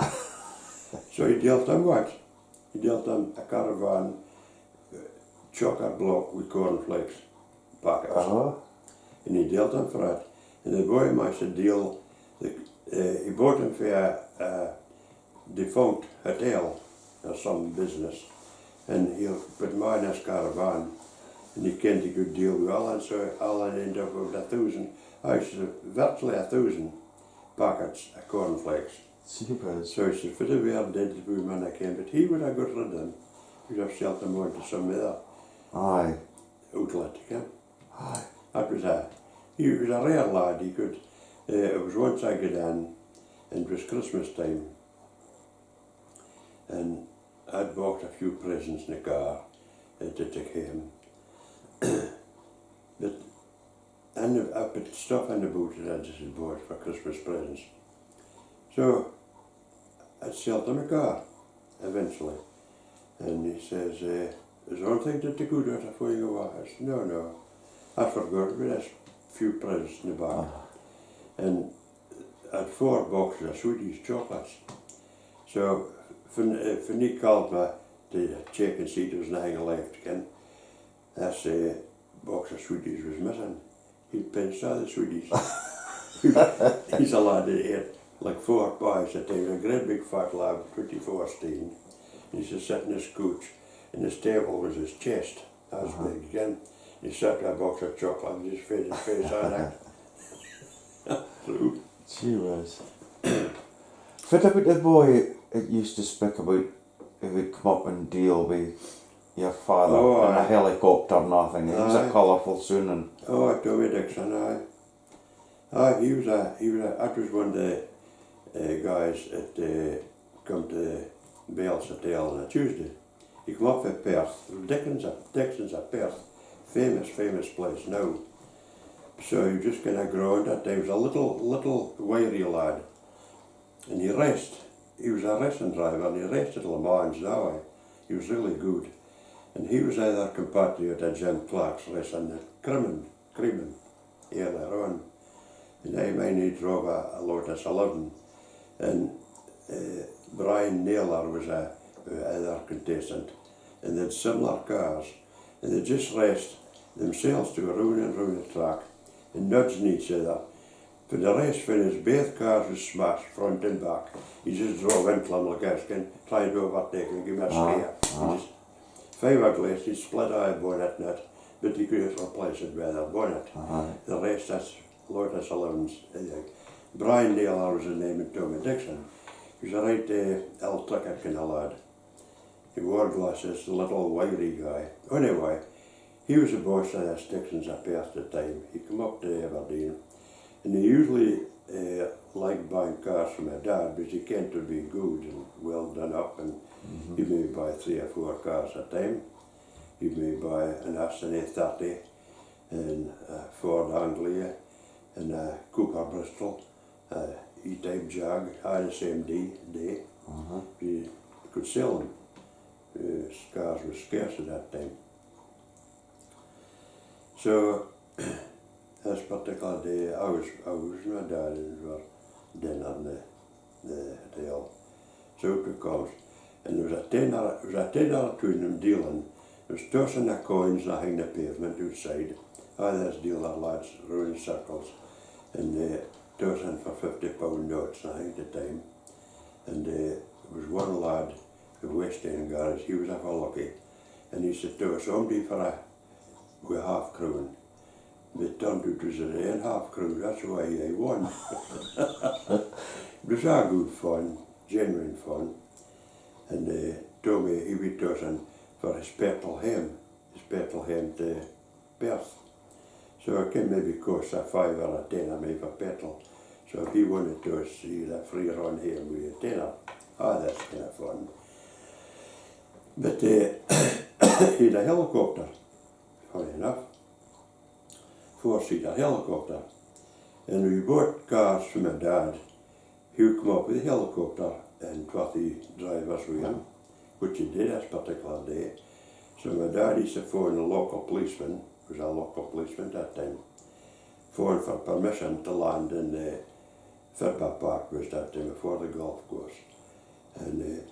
So he dealt him what? He dealt him a caravan chocolate block with cornflakes packets. And he dealt him for it. And the boy managed to deal, he bought him for a defunct hotel or some business. And he put him in his caravan. And he kent a good deal with Alan, so Alan ended up with 1,000, actually virtually 1,000 packets of cornflakes. Super. So he said, for the way I did the woman I came, but he would have got rid of them. He would have sold them on to some other outlet, you know. Aye. He was a rare lad, he could, it was once I got in, and it was Christmas time, and I'd bought a few presents in the car to take home. But I put stuff in the boot that I just had bought for Christmas presents. So I sold him a car eventually, and he says, there's one thing to take good out before you go out. I said, no, I forgot about this few presents in the bag. And I had 4 boxes of Swedish chocolates. So when he called me to check and see there was nothing left again, this box of Swedish was missing. He'd pinched all the Swedish. He's a lad that ate like 4 pies at a time, a great big fat lad, 24 steen. He was sitting in his couch, and his table was his chest, as big again. He sat with a box of chocolate and just fed his face on it. True. She was. What about the boy that used to speak about who would come up and deal with your father in a helicopter and nothing? He was a colourful son. And Tommy Dixon, he was that was one of the guys that come to Bales Hotel on a Tuesday. He come up from Perth, Dixon's at Perth, famous place now. So he was just kind of growing that day. He was a little wiry lad, and he was a racing driver, and he raced at Le Mans now. He was really good. And he was either compatriot at Jim Clark's racing at Cremen earlier on. And I mean, he drove a Lotus 11, and Brian Naylor was a other contestant, and they had similar cars, and they just raced themselves to round the track and nudging each other. For the race finished, both cars was smashed front and back. He just drove into them like Erskine, trying to overtake and give him a scare. He just, 5 hours later, he split eye bonnet net, but he couldn't replace it with a bonnet. The rest, that's Lotus 11's. Brian Naylor was his name, and Tommy Dixon. He was a right ill-tucker kind of lad. He wore glasses, a little wiry guy. Anyway, he was the boss of this Dixon's up here at the time. He come up to Aberdeen, and he usually liked buying cars from my dad because he came to be good and well done up, and he may buy 3 or 4 cars at a time. He may buy an Aston A30 and a Ford Anglia and a Cooper Bristol, E-type Jag, all the same day. He could sell them. Cars were scarce at that time. So, this particular day, I was with my dad and we were dinner in the hotel. So it comes, and there was a tenner between them dealing. There was tossing the coins along the pavement outside. This dealer lads round in circles, and tossing for £50 notes, I think, at the time. And there was one lad of West End Garage, he was ever lucky, and he said to us, somebody for a half crown. It turned out it was a half crown, that's why I won. It was all good fun, genuine fun. And told me he would tossing for his petrol home to Perth. So it can maybe cost a 5 or a 10 maybe for petrol. So if he wanted to us, he'd a free run here with a tenner. That's kind of fun. But he had a helicopter, funny enough, 4-seater helicopter. And we bought cars from my dad. He would come up with a helicopter and 20 drivers with him, which he did this particular day. So my dad used to phone a local policeman, was a local policeman at that time, phone for permission to land in the Fidbar Park, was that time before the golf course. And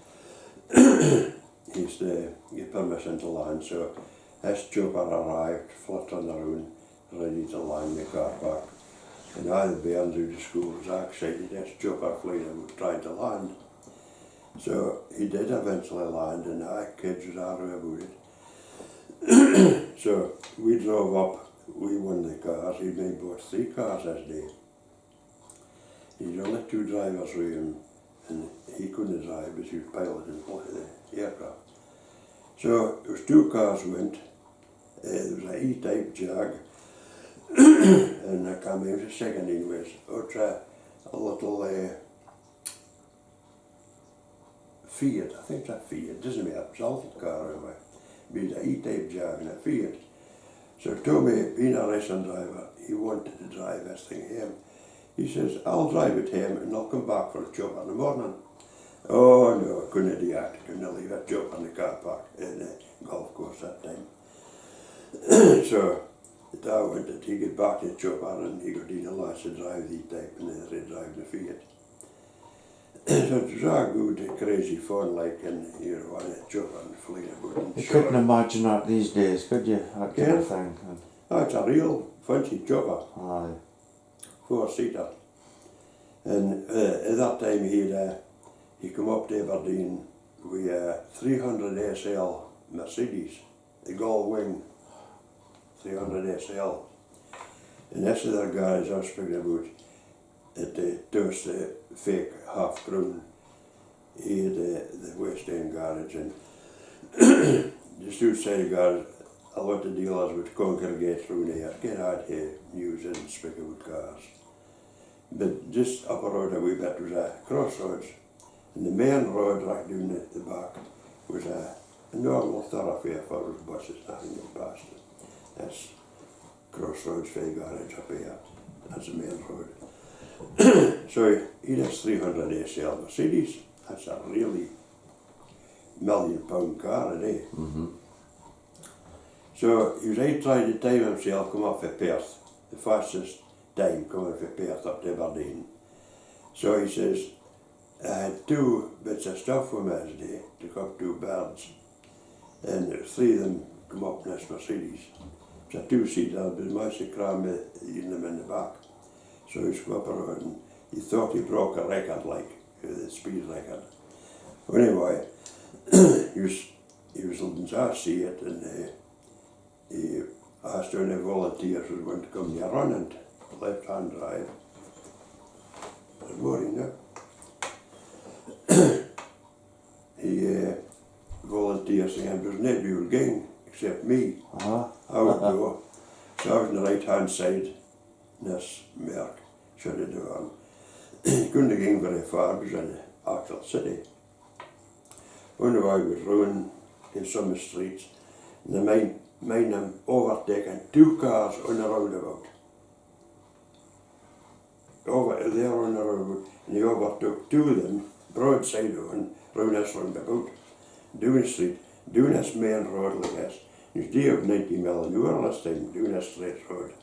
he used to get permission to land, so this chopper arrived, fluttering around, ready to land the car park. And all the bairns out of school was excited, this chopper flying and trying to land. So he did eventually land, and the kids was all about it. So we drove up, we won the cars. He made bought 3 cars this day. He had only 2 drivers with him, and he couldn't drive because he was piloting the aircraft. So there was 2 cars went. There was an E-type Jag, and I can't remember the second name was. It's a little Fiat, I think it's a Fiat, doesn't matter, it's a little car anyway. It was an E-type Jag and a Fiat. So Tommy, being a racing driver, he wanted to drive this thing home. He says, I'll drive it home and I'll come back for a job in the morning. Oh no, I couldn't do that. Couldn't leave a job in the car park in the golf course that time. So the dad wanted to get back to the chopper, and he got in a lads to drive the E-type, and then they drive the Fiat. So it was all good, crazy fun, like, and you know, on a chopper and flying about. You couldn't imagine that these days, could you? That kind of thing. Oh, it's a real fancy chopper. Aye. 4-seater. And at that time he come up to Aberdeen with a 300 SL Mercedes, the Gull Wing 300 SL. And this other garage I was speaking about, it does the fake half crown. He had the West End garage, and just outside the garage, a lot of dealers would congregate through there, get out here, news and speak about cars. But just up a road a wee bit was a crossroads, and the main road right down the back was a normal thoroughfare for buses hanging past it. That's crossroads for the garage up here, that's the main road. So he has 300 SL Mercedes, that's a really £1 million car a day. So he was out trying to time himself, come off of Perth, the fastest time coming from Perth up to Aberdeen. So he says, I had 2 bits of stuff for Wednesday, took up 2 birds, and 3 of them come up in this Mercedes. It's a 2-seater, but mostly crammed in them in the back. So he come up around and he thought he broke a record, like the speed record. Anyway, he was letting us see it, and he asked any volunteers who want to come here running, left-hand drive. Good morning, no? He volunteered saying there was nobody who was going except me. Uh-huh. I would go. So I was on the right-hand side in this Merc, shut the door. He couldn't have gone very far, it was in the actual city. One of I was running in some of the streets, and the mine them overtaken 2 cars on the roundabout. There on the roundabout, and he overtook 2 of them, broadside on, round this roundabout, down the street, down this main road like this. He was doing 90 mile an hour last time, down this straight road.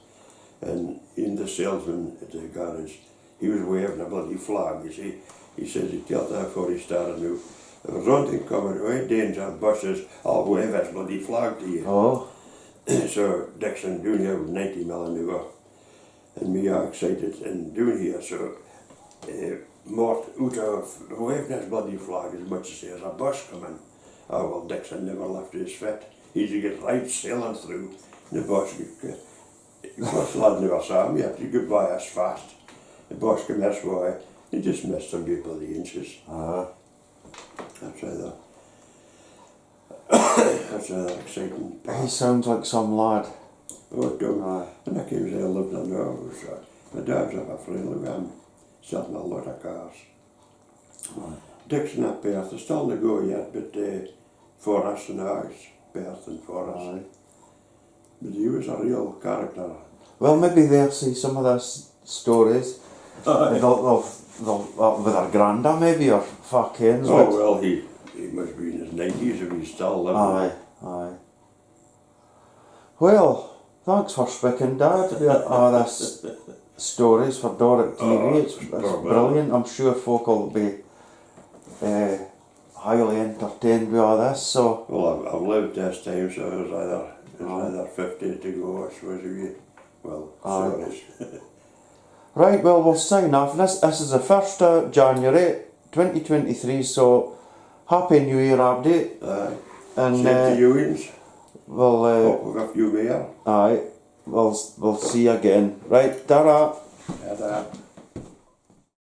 And in the salesman at the garage, he was waving a bloody flag, you see. He says he told that before he started now, if there's something coming away, danger, buses, I'll wave this bloody flag to you. Oh. So Dixon doing here with 90 mile an hour, and me are excited and doing here, so Mort out of waving this bloody flag as much as there's a bus coming. Oh well, Dixon never lifted his foot. He'd get right sailing through, and the bus lad never saw him yet, he could by us fast. The bus came this way, he just missed him by bloody inches. That's rather exciting. He sounds like some lad. Oh, it does. And I came there, lived on the house. My dad's up a friend, look at him, selling a lot of cars. Dixon at Perth, they're still to go yet, but Forrest and ours, Perth and Forrest. But he was a real character. Well, maybe they'll see some of their stories. They'll with their granda maybe, or fucking. Oh well, he must be in his 90s if he's still living. Aye. Well, thanks for speaking, Dad. This stories for Doric TV. It's brilliant. I'm sure folk will be highly entertained by all this. So. Well, I've lived this time, so there's either 50 to go, I suppose. Well, sorry. Right, well, we'll sign off. This is the 1st of January 2023, so Happy New Year update. Aye. And same to you, Ians. We'll hope we've got a few more. aye, we'll see you again. Right, ta-ra. Ta-ta.